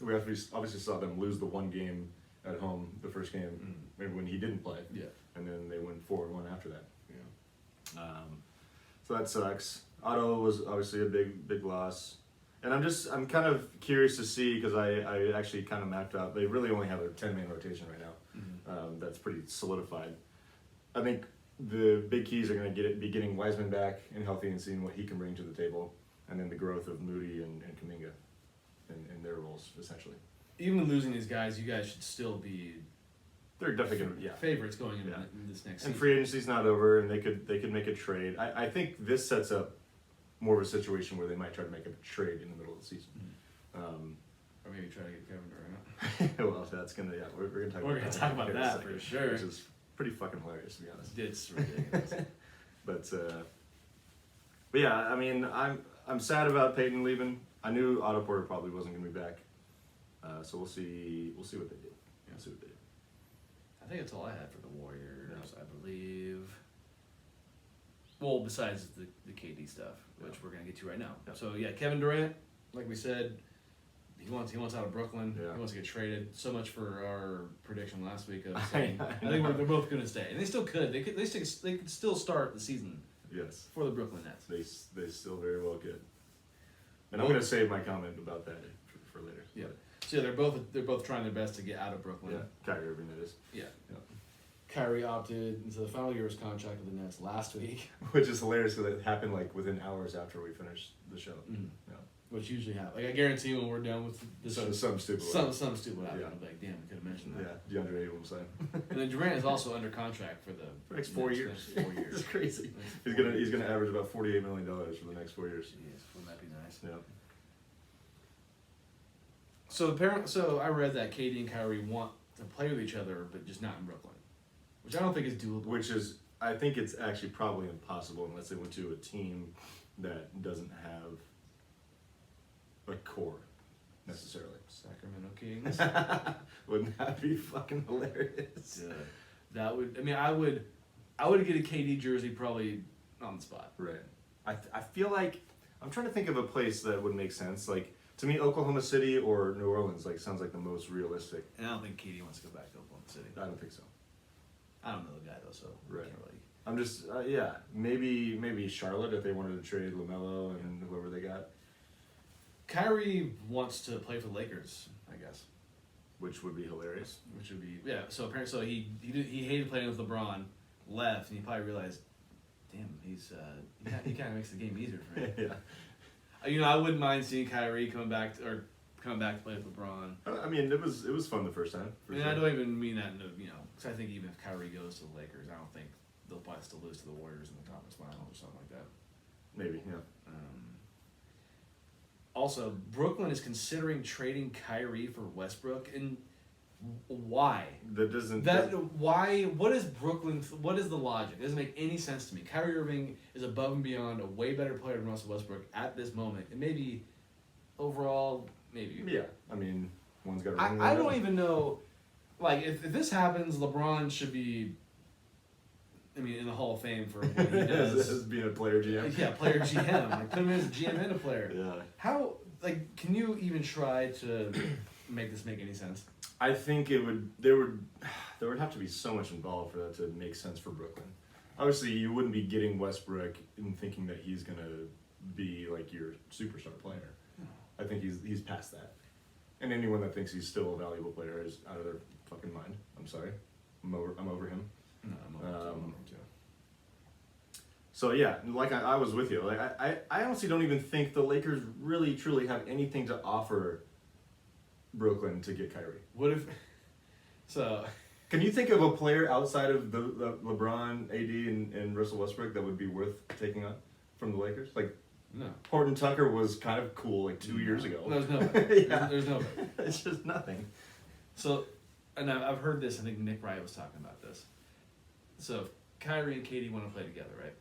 We obviously saw them lose the one game at home, the first game, when he didn't play. Yeah. And then they went 4-1 after that. So that sucks. Otto was obviously a big loss, and I'm kind of curious to see because I actually kind of mapped out. They really only have a 10-man rotation right now. That's pretty solidified. I think the big keys are going to be getting Wiseman back and healthy and seeing what he can bring to the table, and then the growth of Moody and Kuminga in their roles essentially. Even losing these guys, you guys should still be They're definitely going to favorites going in, Yeah. in this next And season. free agency's not over, and they could make a trade. I think this sets up more of a situation where they might try to make a trade in the middle of the season. Or maybe try to get Kevin Durant. Well, that's gonna we're gonna talk. We're about gonna talk about in a that second, for sure. which is pretty fucking hilarious to be honest. It's ridiculous. But yeah, I mean, I'm sad about Peyton leaving. I knew Otto Porter probably wasn't gonna be back, so we'll see what they do. We'll see what they do. I think that's all I had for the Warriors, I believe. Well, besides the KD stuff, which we're gonna get to right now. Yeah. So yeah, Kevin Durant, like we said, he wants out of Brooklyn. Yeah. He wants to get traded. So much for our prediction last week of saying I think they're both gonna stay, and they still could. They could still start the season Yes, for the Brooklyn Nets. they still very well could. And I'm gonna save my comment about that for later. Yeah. So yeah, they're both trying their best to get out of Brooklyn. Yeah, Kyrie Irving, that is. Yeah. Yeah. Kyrie opted into the final year of his contract with the Nets last week. Which is hilarious because it happened like within hours after we finished the show. Mm. Yeah. which usually happens. Like I guarantee when we're done with this, Some stupid. some stupid will happen. Yeah. I'll be like, damn, we could have mentioned that. Yeah, DeAndre Ayton was saying. And then Durant is also under contract for the Next 4 years. 4 years. It's crazy. Next He's gonna average about $48 million for the next 4 years. Jeez, wouldn't that be nice? Yeah. So I read that KD and Kyrie want to play with each other, but just not in Brooklyn, which I don't think is doable. Which is, I think it's actually probably impossible unless they went to a team that doesn't have a core necessarily. Sacramento Kings. Wouldn't that be fucking hilarious? Yeah. That would. I mean, I would get a KD jersey probably on the spot. Right. I feel like I'm trying to think of a place that would make sense. Like to me, Oklahoma City or New Orleans sounds like the most realistic. And I don't think KD wants to go back to Oklahoma City. I don't think so. I don't know the guy though, so I Right. can't really. I'm just maybe Charlotte if they wanted to trade LaMelo and whoever they got, Kyrie wants to play for the Lakers, I guess, which would be hilarious. which would be So apparently, he hated playing with LeBron, left, and he probably realized, damn, he kind of makes the game easier for me. Yeah. I wouldn't mind seeing Kyrie coming back to play with LeBron. I mean, it was fun the first time. For And sure. I don't even mean that, because I think even if Kyrie goes to the Lakers, I don't think they'll probably still lose to the Warriors in the conference finals or something like that. Maybe, yeah. Also, Brooklyn is considering trading Kyrie for Westbrook, and why? That doesn't. Why? What is Brooklyn? What is the logic? It doesn't make any sense to me. Kyrie Irving is above and beyond a way better player than Russell Westbrook at this moment, and maybe overall, maybe. Yeah, I mean, one's got a ring. I don't even know. Like, if this happens, LeBron should be. I mean, in the Hall of Fame for what he does. as being a player GM. Yeah, player GM. Like, put him as a GM and a player. Yeah. How? Like, can you even try to make this make any sense? I think there would have to be so much involved for that to make sense for Brooklyn. Obviously, you wouldn't be getting Westbrook and thinking that he's gonna be like your superstar player. I think he's past that. And anyone that thinks he's still a valuable player is out of their fucking mind. I'm sorry. I'm over him. No, I'm over too. So yeah, like I was with you. Like I honestly don't even think the Lakers really truly have anything to offer Brooklyn to get Kyrie. What if? So. Can you think of a player outside of the LeBron, AD, and Russell Westbrook that would be worth taking on from the Lakers? Like No. Horton Tucker was kind of cool like 2 years ago. There's nobody. Yeah. There's nobody. It's just nothing. So, and I've heard this. I think Nick Wright was talking about this. So, if Kyrie and KD want to play together, right?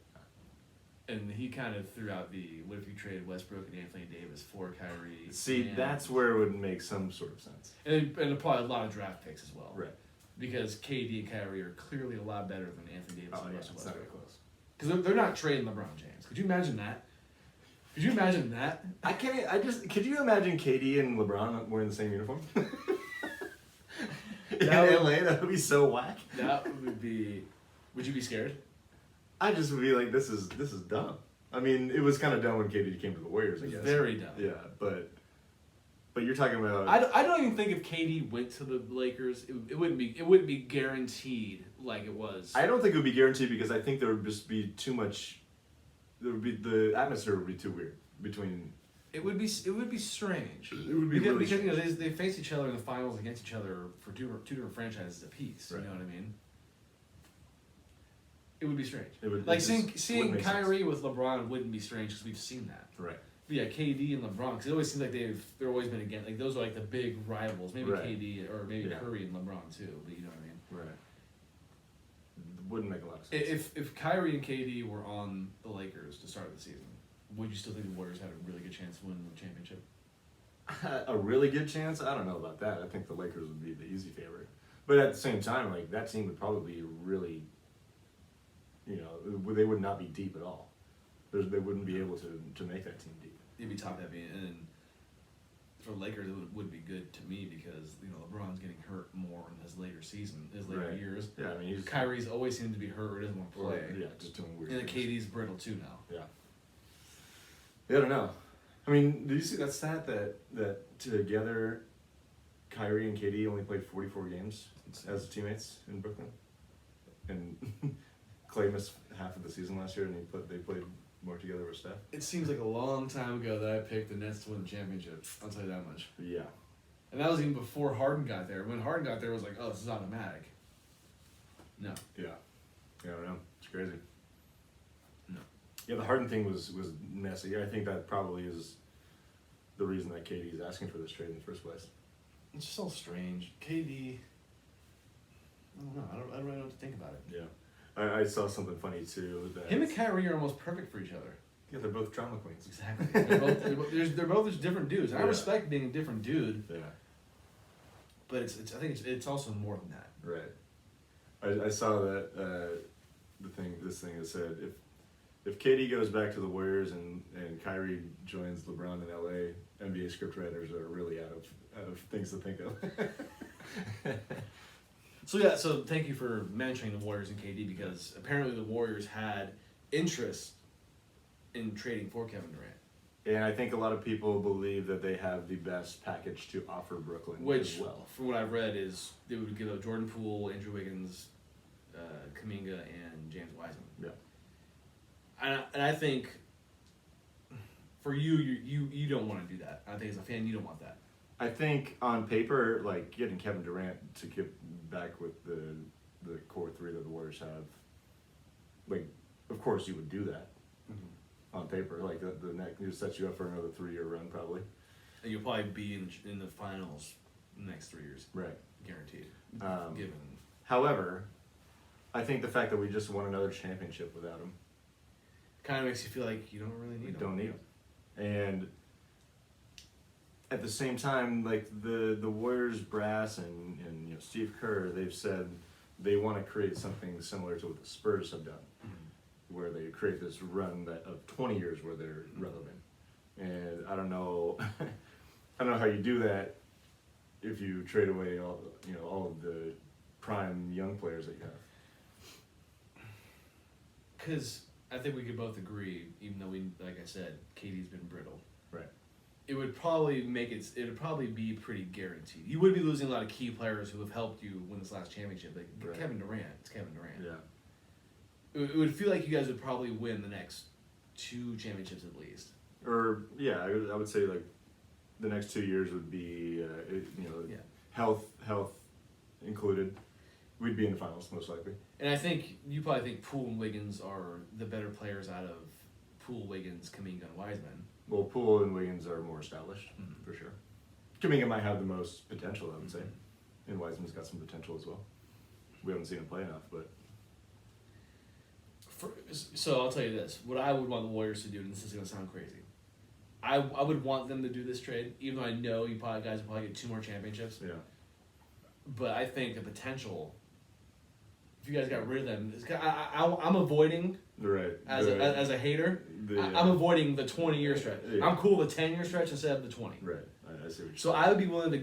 And he kind of threw out what if you traded Westbrook and Anthony Davis for Kyrie? See, that's where it would make some sort of sense. And probably a lot of draft picks as well. Right. Because KD and Kyrie are clearly a lot better than Anthony Davis Oh and yeah, Russell it's not Westbrook. even close. Because they're not trading LeBron James. Could you imagine that? Could you imagine that? I can't. Could you imagine KD and LeBron wearing the same uniform? In LA, that would be so whack. That would be. Would you be scared? I just would be like, this is dumb. I mean, it was kind of dumb when KD came to the Warriors, I guess. Very dumb. Yeah, but you're talking about. I don't even think if KD went to the Lakers, it wouldn't be guaranteed like it was. I don't think it would be guaranteed because I think there would just be too much. The atmosphere would be too weird between. It would be strange. It would be because really they face each other in the finals against each other for two different franchises apiece. Right. You know what I mean? It would be strange. It would Like it just seeing wouldn't make Kyrie with LeBron wouldn't be strange because we've seen that. Right. But yeah, KD and LeBron, because it always seems like they're always been against. Like those are like the big rivals. Maybe Right. KD or maybe Yeah. Curry and LeBron too. But you know what I mean? Right. Wouldn't make a lot of sense. If Kyrie and KD were on the Lakers to start the season, would you still think the Warriors had a really good chance to win the championship? A really good chance? I don't know about that. I think the Lakers would be the easy favorite. But at the same time, like that team would probably be really, they would not be deep at all. They wouldn't be able to make that team deep. It'd be top heavy, and for the Lakers, it would be good to me because LeBron's getting hurt more in his later Right. years. Yeah, I mean, Kyrie's always seemed to be hurt or doesn't want to play. Yeah, just doing weird And the things. KD's brittle too now. Yeah, I don't know. I mean, did you see that stat that together, Kyrie and KD only played 44 games as teammates in Brooklyn, and Clay missed half of the season last year, and they played more together with Steph. It seems like a long time ago that I picked the Nets to win the championship. I'll tell you that much. Yeah. And that was even before Harden got there. When Harden got there, it was like, oh, this is automatic. No. Yeah. Yeah, I don't know. It's crazy. No. Yeah, the Harden thing was messy. I think that probably is the reason that KD is asking for this trade in the first place. It's just so strange. KD, I don't know. I don't really know what to think about it. Yeah. I saw something funny too. That Him and Kyrie are almost perfect for each other. yeah, they're both drama queens. Exactly. They're both just different dudes. And I Yeah. respect being a different dude, Yeah. but I think it's also more than that. Right. I saw that this thing that said if KD goes back to the Warriors and Kyrie joins LeBron in LA, NBA scriptwriters are really out of things to think of. So thank you for mentioning the Warriors and KD, because apparently the Warriors had interest in trading for Kevin Durant, And I think a lot of people believe that they have the best package to offer Brooklyn which, as well. from what I've read, is they would give up Jordan Poole, Andrew Wiggins, Kuminga, and James Wiseman. Yeah. And I think for you don't want to do that. I think as a fan, you don't want that. I think on paper, like getting Kevin Durant to get back with the core three that the Warriors have, like, of course you would do that on paper. Like the next, it sets you up for another 3-year run probably. And you'll probably be in the finals in the next 3 years, Right. guaranteed. Um, However, I think the fact that we just won another championship without him, kind of makes you feel like you don't really we need don't him. need him. And at the same time, like the Warriors brass and Steve Kerr, they've said they want to create something similar to what the Spurs have done, where they create this run of 20 years where they're relevant. And I don't know, I don't know how you do that if you trade away all of the prime young players that you have. Because I think we could both agree, even though like I said, KD's been brittle. Right. It would probably it'd probably be pretty guaranteed. You would be losing a lot of key players who have helped you win this last championship. Like Right. Kevin Durant, it's Kevin Durant. Yeah. It would feel like you guys would probably win the next 2 championships at least. Or yeah, I would say like the next 2 years would be Yeah. health included. We'd be in the finals most likely. And I think you probably think Poole and Wiggins are the better players out of Poole, Wiggins, Kuminga, and Wiseman. Well, Poole and Wiggins are more established for sure. Kuminga might have the most potential, I would say, and Wiseman's got some potential as well. We haven't seen him play enough, but So I'll tell you this: what I would want the Warriors to do, and this is going to sound crazy, I would want them to do this trade, even though I know you guys will probably get 2 more championships. yeah, But I think the potential, if you guys got rid of them, I'm avoiding right. as a hater. I'm avoiding the 20-year stretch. Yeah. I'm cool with the 10-year stretch instead of the 20. right. I see what you're So I would be willing to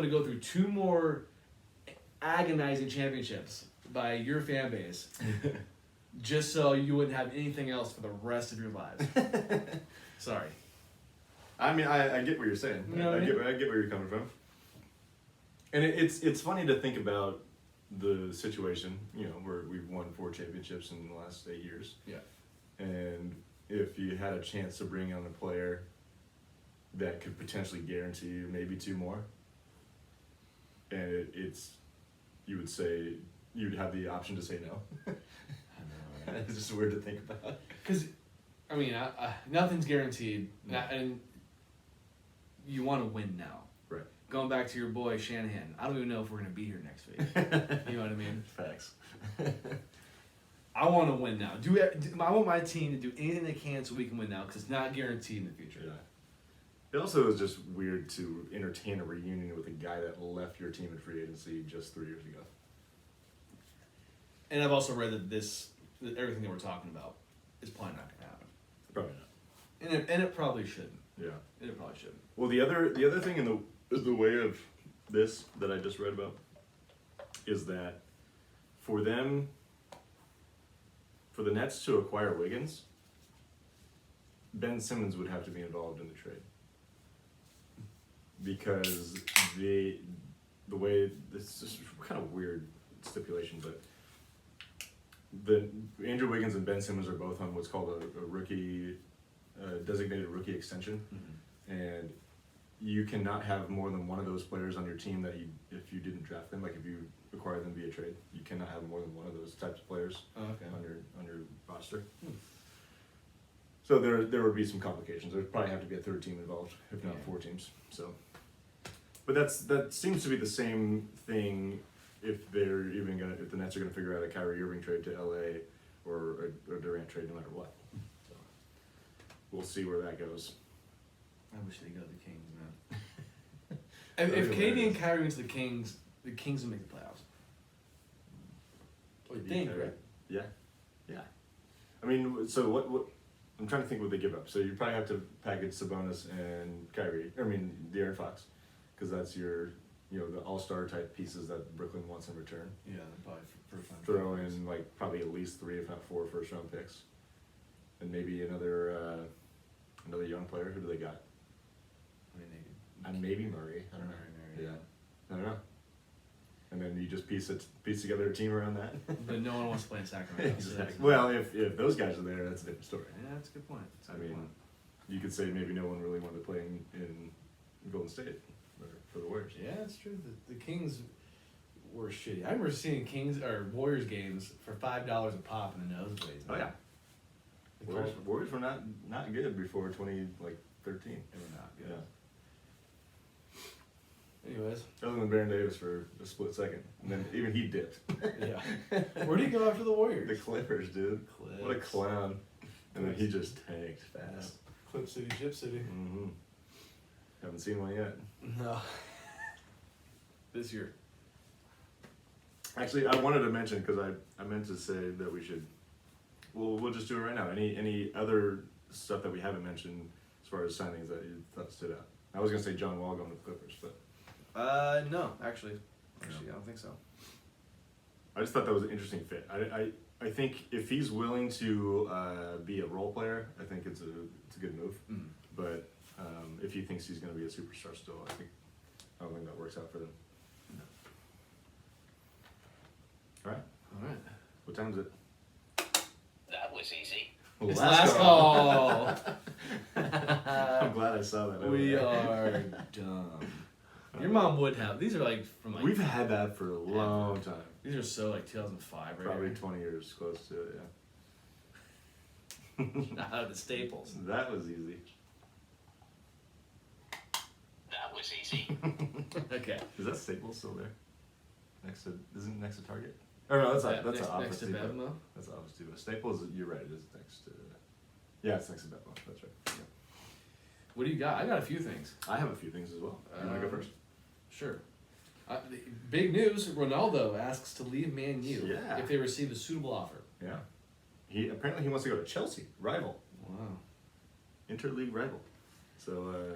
go through 2 more agonizing championships by your fan base, just so you wouldn't have anything else for the rest of your lives. Sorry. I mean, I get what you're saying. You know what I mean? I get where you're coming from. And it's funny to think about the situation, where we've won 4 championships in the last 8 years. Yeah. And if you had a chance to bring on a player that could potentially guarantee you maybe 2 more, and you would say you'd have the option to say no. I know. Right? It's just weird to think about. Because, I mean, nothing's guaranteed, and you want to win now. Right. Going back to your boy Shanahan, I don't even know if we're going to be here next week. You know what I mean? Facts. I want to win now. I want my team to do anything they can so we can win now, because it's not guaranteed in the future. Yeah. It also is just weird to entertain a reunion with a guy that left your team in free agency just 3 years ago. And I've also read that everything that we're talking about is probably not going to happen. Probably not. And it probably shouldn't. Yeah. It probably shouldn't. Well, the other thing in the way of this that I just read about is that for the Nets to acquire Wiggins, Ben Simmons would have to be involved in the trade, because the way, this is kind of weird stipulation, but the Andrew Wiggins and Ben Simmons are both on what's called a rookie, designated rookie extension, and you cannot have more than one of those players on your team that if you didn't draft them, like if you acquire them via trade, you cannot have more than one of those types of players on your roster. So there would be some complications. There'd probably have to be a third team involved, if not 4 teams. So, but that seems to be the same thing. If if the Nets are gonna figure out a Kyrie Irving trade to LA or a Durant trade, no matter what. So we'll see where that goes. I wish they'd go to the Kings, man. if KD and Kyrie went to the Kings would make the playoffs. What do you think, right? Yeah. I mean, so what? I'm trying to think what they give up. So you probably have to package Sabonis and De'Aaron Fox, because that's your, the all-star type pieces that Brooklyn wants in return. Yeah, probably first round. Throw in like probably at least 3, if not 4, first-round picks, and maybe another young player. Who do they got? Maybe Murray. I don't know. Murray, I don't know. And then you just piece together a team around that. But no one wants to play in Sacramento. Exactly. Well, if those guys are there, that's a different story. Yeah, that's a good point. You could say maybe no one really wanted to play in Golden State for the Warriors. Yeah, that's true. The Kings were shitty. I remember seeing Kings or Warriors games for $5 a pop in the nosebleeds. Oh yeah. Warriors were not good before 2013. They were not good. Yeah. Anyways. Other than Baron Davis for a split second. And then even he dipped. Yeah. Where'd he go after the Warriors? The Clippers, dude. What a clown. And then he just tanked fast. Yeah. Clip City, Chip City. Mm-hmm. Haven't seen one yet. No. This year. Actually, I wanted to mention, because I meant to say that we should, we'll just do it right now. Any other stuff that we haven't mentioned as far as signings that you thought stood out? I was going to say John Wall going to the Clippers, but... No, actually, I don't think so. I just thought that was an interesting fit. I think if he's willing to be a role player, I think it's a good move. Mm. But if he thinks he's going to be a superstar still, I don't think that works out for them. No. All right. All right. What time is it? That was easy. It's last call. I'm glad I saw that. We are dumb. Your mom would have. These are like from like. We've had that for a long time. These are so like 2005, right? Probably 20 years close to it, yeah. Out of the Staples. That was easy. That was easy. Okay. Is that Staples still there? Isn't it next to Target? Or no, that's next an Office next to Depot. Bevmo. That's Office Depot. Staples, you're right. It is next to. Yeah, it's next to Bevmo. That's right. Yeah. What do you got? I got a few things. I have a few things as well. You want to go first? Sure. Big news: Ronaldo asks to leave Man U Yeah. if they receive a suitable offer. Yeah. He wants to go to Chelsea, rival, Wow. interleague rival. So,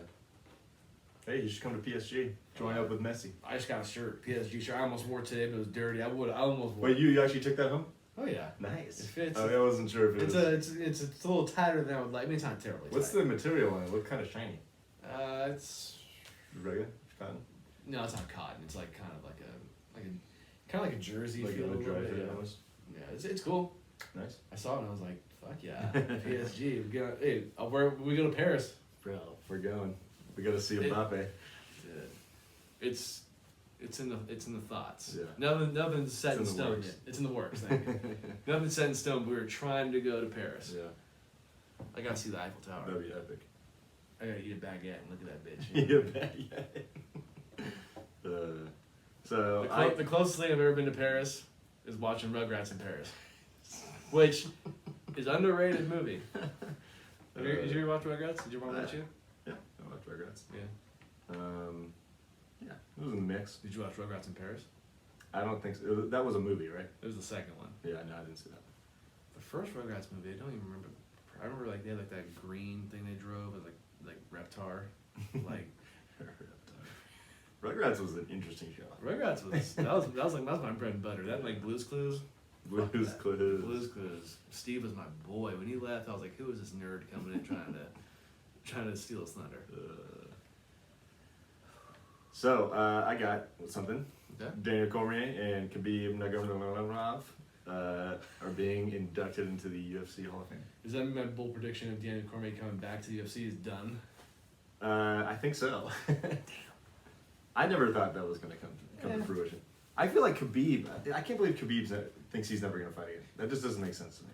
hey, you should come to PSG. Join up with Messi. I just got a shirt, PSG shirt. I almost wore it today, but it was dirty. I almost wore. Wait, you actually took that home? Oh yeah. Nice. It fits. I wasn't sure if it was. It's a little tighter than I would like. I mean, it's not terribly. What's tight. the material on it? What kind of shiny? It's Regular cotton. no, it's not cotton. It's like kind of like a jersey Like feel. a dry bit, fit yeah. almost. Yeah, it's cool. Nice. I saw it and I was like, fuck yeah, PSG. We go to Paris. Bro, we're going. We got to see It- Mbappe. It's in the thoughts. Yeah. Nothing's set in It's in the stone works. yet. It's in the works. Thank you. Nothing's set in stone. But we were trying to go to Paris. Yeah, I gotta see the Eiffel Tower. that'd be epic. I gotta eat a baguette and look at that bitch. You bet, yeah. So The closest thing I've ever been to Paris is watching Rugrats in Paris, which is underrated movie. Did you ever watch Rugrats? Did your mom watch you? Yeah, I watched Rugrats. Yeah. Yeah, it was a mix. Did you watch Rugrats in Paris? I don't think so. That was a movie, right? It was the second one. Yeah, no, I didn't see that. The first Rugrats movie, I don't even remember. I remember like they had like that green thing they drove, and like Reptar, like Rugrats was an interesting show. Rugrats was that was my bread and butter. That like Blue's Clues. Blue's Clues. Blue's Clues. Steve was my boy. When he left, I was like, who is this nerd coming in trying to steal his thunder? So I got something. Okay. Daniel Cormier and Khabib Nurmagomedov are being inducted into the UFC Hall of Fame. Does that mean my bold prediction of Daniel Cormier coming back to the UFC is done? I think so. I never thought that was going to come to fruition. I feel like Khabib. I can't believe Khabib thinks he's never going to fight again. That just doesn't make sense to me.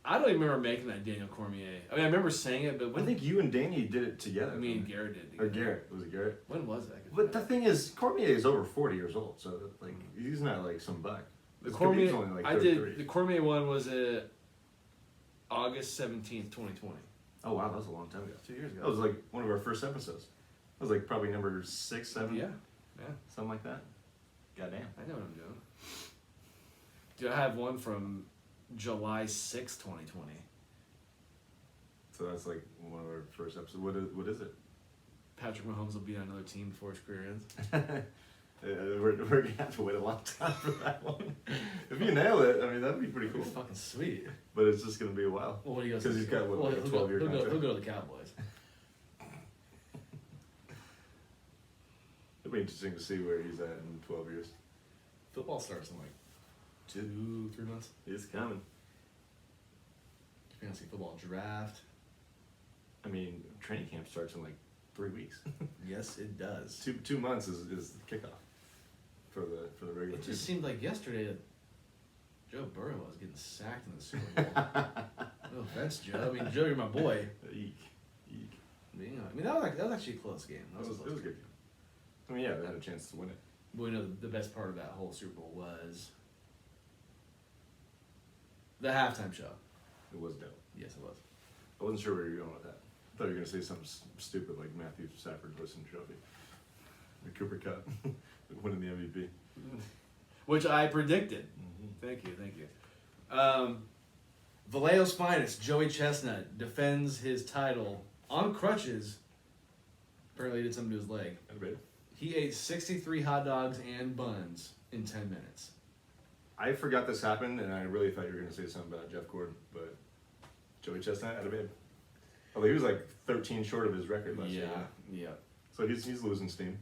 I don't even remember making that Daniel Cormier. I mean, I remember saying it, but I when think you and Danny did it together. me and Garrett did. Or together. Garrett. Was it Garrett? When was that? But the thing is, Cormier is over 40 years old, so like he's not like some buck. The Khabib's Cormier, only like I 33. did the Cormier one was August 17th, 2020. Oh wow, that was a long time ago. 2 years ago. That was like one of our first episodes. That was like probably number 6, 7. Yeah. Something like that. Goddamn. I know what I'm doing. Dude, I have one from July 6th, 2020. So that's like one of our first episodes. What is it? Patrick Mahomes will be on another team before his career ends. We're gonna have to wait a long time for that one. If you nail it, I mean that'd be pretty cool. It's fucking sweet. But it's just gonna be a while. Well, what do you guys? Because he's got what, like a 12-year contract. He'll go to the Cowboys. It'd be interesting to see where he's at in 12 years. Football starts in like 2-3 months. He's coming. Fantasy football draft. I mean, training camp starts in like 3 weeks. Yes, it does. 2 months is the kickoff for the regular It just season. seemed like yesterday that Joe Burrow was getting sacked in the Super Bowl. No offense, Joe. I mean, Joe, you're my boy. Eek. Eek. But, you know, I mean, that was actually a close game. It was a good game. I mean, yeah, they had a chance to win it. But we know the best part of that whole Super Bowl was the halftime show. It was dope. Yes, it was. I wasn't sure where you were going with that. I thought you were going to say something stupid like Matthew Stafford Wilson Trophy. The Cooper Cup. Winning the MVP. Which I predicted. Thank you. Vallejo's finest, Joey Chestnut, defends his title on crutches. Apparently he did something to his leg. He ate 63 hot dogs and buns in 10 minutes. I forgot this happened, and I really thought you were going to say something about Jeff Gordon, but Joey Chestnut had a babe. Although he was like 13 short of his record last year. Yeah. So he's losing steam.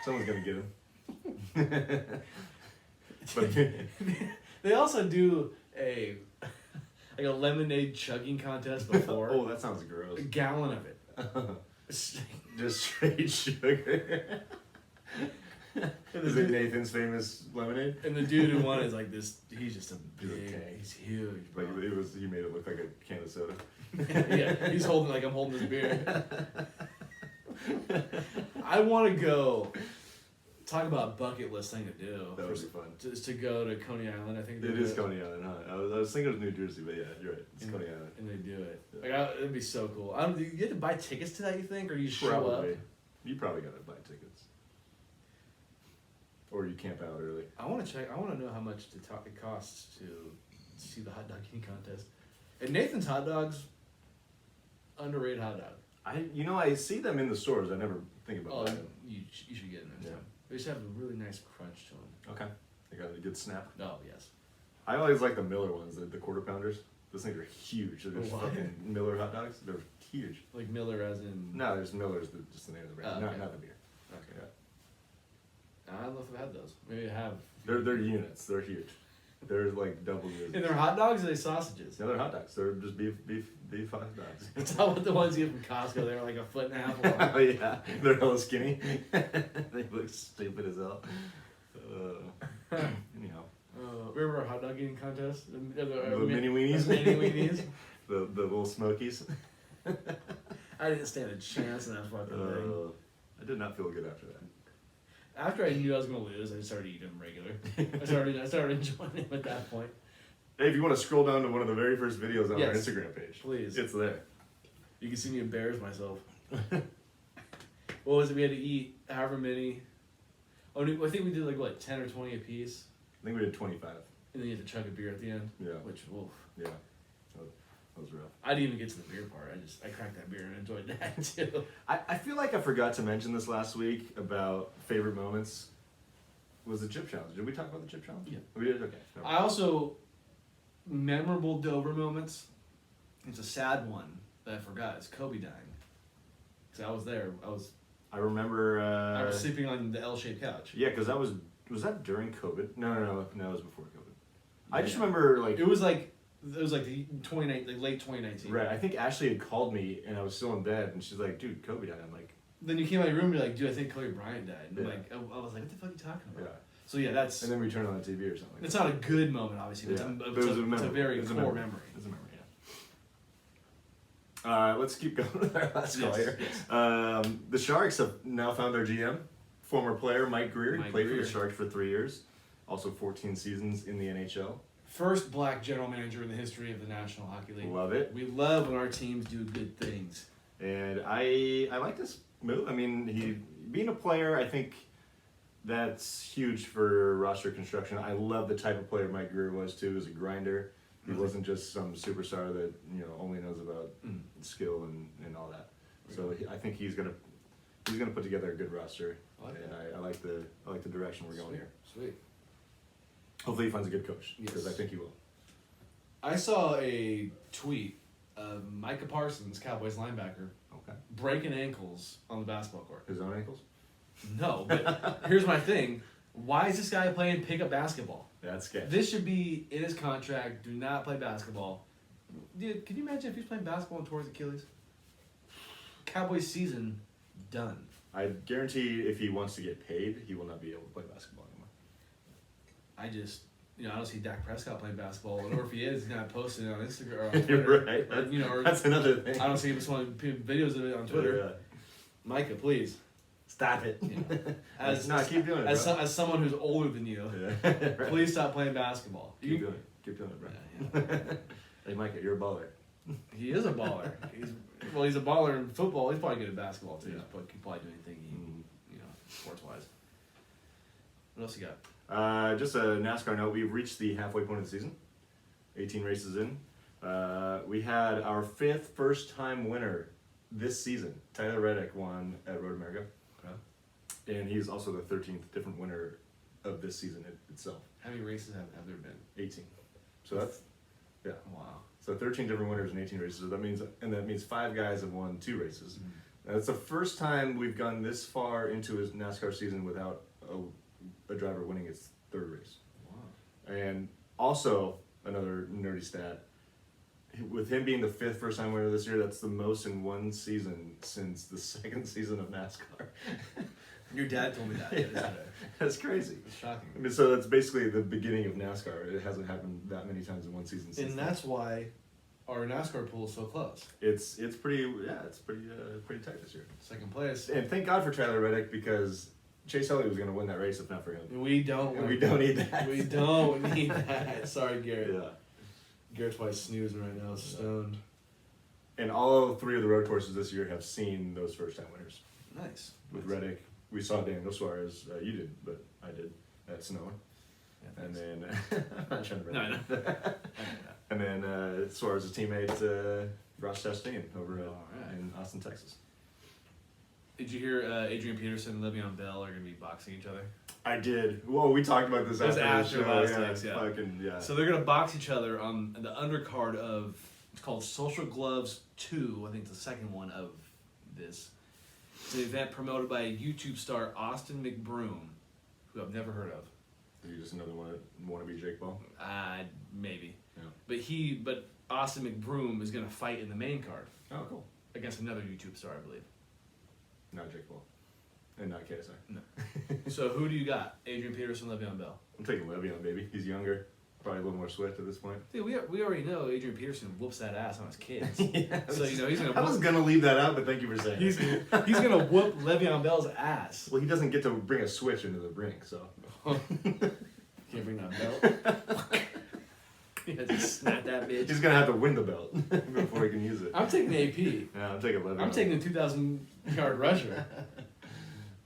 Someone's going to get him. But They also do a lemonade chugging contest before. oh, that sounds gross. A gallon of it. Just straight sugar. Is it Nathan's famous lemonade? And the dude who won is like this. He's just a He's big. okay. He's huge, bro. Like he made it look like a can of soda. Yeah, he's holding like I'm holding this beer. I want to go. Talk about a bucket list thing to do. That would be fun. Just to go to Coney Island, I think. It is Coney Island, huh? I was thinking of New Jersey, but yeah, you're right. It's Coney Island. And they do it. Yeah. Like, it'd be so cool. I don't. Do you get to buy tickets to that? You think, or do you show Probably. up? You probably got to buy tickets. Or you camp out early. I want to check. I want to know how much it costs to see the hot dog eating contest. And Nathan's hot dogs, underrated hot dog. I see them in the stores. I never think about Oh, buying them. you should get in there. Yeah. Too. They just have a really nice crunch to them. Okay. They got a good snap. Oh yes. I always like the Miller ones, the quarter pounders. Those things are huge. They're just What? fucking Miller hot dogs. They're huge. Like Miller, as in. No, there's Miller's just the name of the brand, Oh, okay. not the beer. Okay. Yeah. I don't know if I've had those. Maybe I have. They're units. They're huge. They're like double units. And they're hot dogs or are they sausages? No, they're hot dogs. They're just beef hot dogs. It's not what the ones you get from Costco. They're like a foot and a half long. Oh yeah, they're hella skinny. They look stupid as hell. Anyhow, Remember our hot dog eating contest? The mini weenies. Mini weenies. the little smokies. I didn't stand a chance in that fucking thing. I did not feel good after that. After I knew I was gonna lose, I just started eating them regular. I started enjoying them at that point. Hey, if you want to scroll down to one of the very first videos on our Yes. Instagram page, Please. it's there. You can see me embarrass myself. What was it? We had to eat however many. Oh, I think we did like what, 10 or 20 a piece, I think we did 25. and then you had to chug a beer at the end. Yeah. Which, oof. Yeah, that was rough. I didn't even get to the beer part. I cracked that beer and enjoyed that too. I feel like I forgot to mention this last week about favorite moments. Was the chip challenge? Did we talk about the chip challenge? Yeah. We did? Okay. Never I mind. also, memorable Dover moments. It's a sad one that I forgot. It's Kobe dying. Because I was there. I remember. I was sleeping on the L-shaped couch. Yeah, because was that during COVID? No, it was before COVID. I just Yeah. remember like It was like the late 2019. right. I think Ashley had called me and I was still in bed and she's like, "Dude, Kobe died." I'm like, Then you came out of your room, you're like, dude, I think Kobe Bryant died. And Yeah. like, I was like, what the fuck are you talking "Yeah." about? So yeah, that's And then we turned on the TV or something. it's not a good moment, obviously, but Yeah. it's, But it was a, it's a very It's a core memory. It's a memory. Yeah. Let's keep going with our last call Yes, here. yes. The Sharks have now found their GM, former player Mike Greer. He Mike played for Grier. the Sharks for 3 years, also 14 seasons in the NHL. First black general manager in the history of the National Hockey League. Love it. We love when our teams do good things. And I like this move. I mean, he being a player, I think that's huge for roster construction. I love the type of player Mike Greer was too, as a grinder. He Mhm. wasn't just some superstar that only knows about skill and all that. So I think he's gonna put together a good roster, I like and that. I like the direction we're going here. Sweet. Hopefully he finds a good coach because Yes. I think he will. I saw a tweet of Micah Parsons, Cowboys linebacker, Okay. breaking ankles on the basketball court. His own ankles. No, but here's my thing. Why is this guy playing pickup basketball? That's sketch. This should be in his contract. Do not play basketball. Dude, can you imagine if he's playing basketball and tore his Achilles? Cowboys season done. I guarantee if he wants to get paid, he will not be able to play basketball anymore. I just, I don't see Dak Prescott playing basketball, or if he is, he's not posting it on Instagram or on Twitter. Right. Or, That's another thing. I don't see him posting videos of it on Twitter. Yeah. Micah, please. Stop it. As no, keep doing it, as, bro. as someone who's older than you, Yeah. Right. please stop playing basketball. Keep doing it. Keep doing it, bro. Yeah, Hey, Micah, you're a baller. he is a baller. He's a baller in football. He's probably good at basketball too. Yeah. He can probably do anything sports wise. What else you got? Just a NASCAR note. We've reached the halfway point of the season. 18 races in. We had our 5th first-time winner this season. Tyler Reddick won at Road America. Okay. And he's also the 13th different winner of this season itself. How many races have there been? 18. So that's, yeah. Wow. So 13 different winners in 18 races. So that means 5 guys have won 2 races. That's the first time we've gone this far into his NASCAR season without a driver winning its 3rd race. Wow. And also, another nerdy stat, with him being the 5th first-time winner this year, that's the most in one season since the 2nd season of NASCAR. Your dad told me that Yeah. yesterday. That's crazy. It's shocking. I mean, so that's basically the beginning of NASCAR. It hasn't happened that many times in one season since And then. that's why our NASCAR pool is so close. It's pretty pretty tight this year. Second place. And thank God for Tyler Reddick because Chase Elliott was going to win that race if not for him. We don't. And we don't need that. We don't need that. Sorry, Garrett. Yeah. Garrett's probably snoozing right now, stoned. And all 3 of the road courses this year have seen those first-time winners. Nice. With Nice. Reddick, we saw Daniel Suarez. You did, but I did at Sonoma. Yeah, And thanks. then I'm not trying to No, I know. And then Suarez's teammate Ross Chastain over Alright. in Austin, Texas. Did you hear Adrian Peterson and Le'Veon Bell are going to be boxing each other? I did. Whoa, we talked about this It was after the after show. last week's, yeah. Fucking, yeah. So they're going to box each other on the undercard of, it's called Social Gloves 2, I think it's the second one of this. It's an event promoted by YouTube star Austin McBroom, who I've never heard of. Are you just another wannabe Jake Paul? Maybe. Yeah. But Austin McBroom is going to fight in the main card Oh, cool. against another YouTube star, I believe. Not Jake Paul. And not KSI. No. So who do you got? Adrian Peterson, Le'Veon Bell. I'm taking Le'Veon, baby. He's younger. Probably a little more swift at this point. Dude, we already know Adrian Peterson whoops that ass on his kids. Yeah, So he's gonna. I was going to leave that out, but thank you for saying He's it. he's gonna whoop Le'Veon Bell's ass. Well, he doesn't get to bring a switch into the ring, so. Can't bring that belt. He has to snap that bitch. He's going to have to win the belt before he can use it. I'm taking AP. Yeah, I'm taking Le'Veon. I'm taking the 2,000-yard rusher.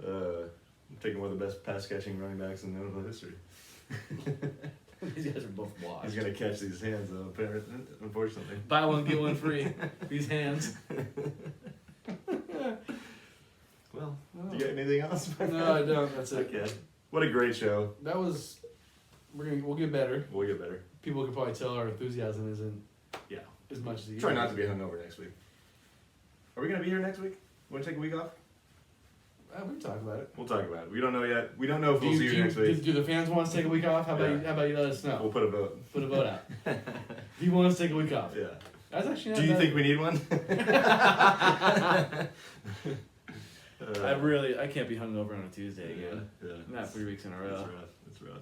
I'm taking one of the best pass catching running backs in NFL history. These guys are both washed. He's gonna catch these hands though, apparently, unfortunately. Buy one get one free. These hands. Well, do you got anything else? No, I don't. That's it. Okay. What a great show. That was. We'll get better. We'll get better. People can probably tell our enthusiasm isn't Yeah. as much as you. Try not to be hungover next week. Are we gonna be here next week? Want to take a week off? We can talk about it. We'll talk about it. We don't know yet. We don't know if we'll see you next do, week. do the fans want us to take a week off? How about Yeah. you? How about you let us know? We'll put a vote. Put a vote out. Do you want us to take a week off? Yeah. That's actually. Do you think we need one? I can't be hungover on a Tuesday again. Yeah. Not 3 weeks in a row. It's rough.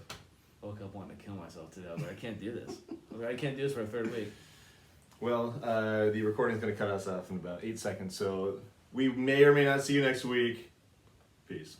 Woke up wanting to kill myself today, but I can't do this. I can't do this for a third week. Well, the recording's going to cut us off in about 8 seconds, so we may or may not see you next week. Peace.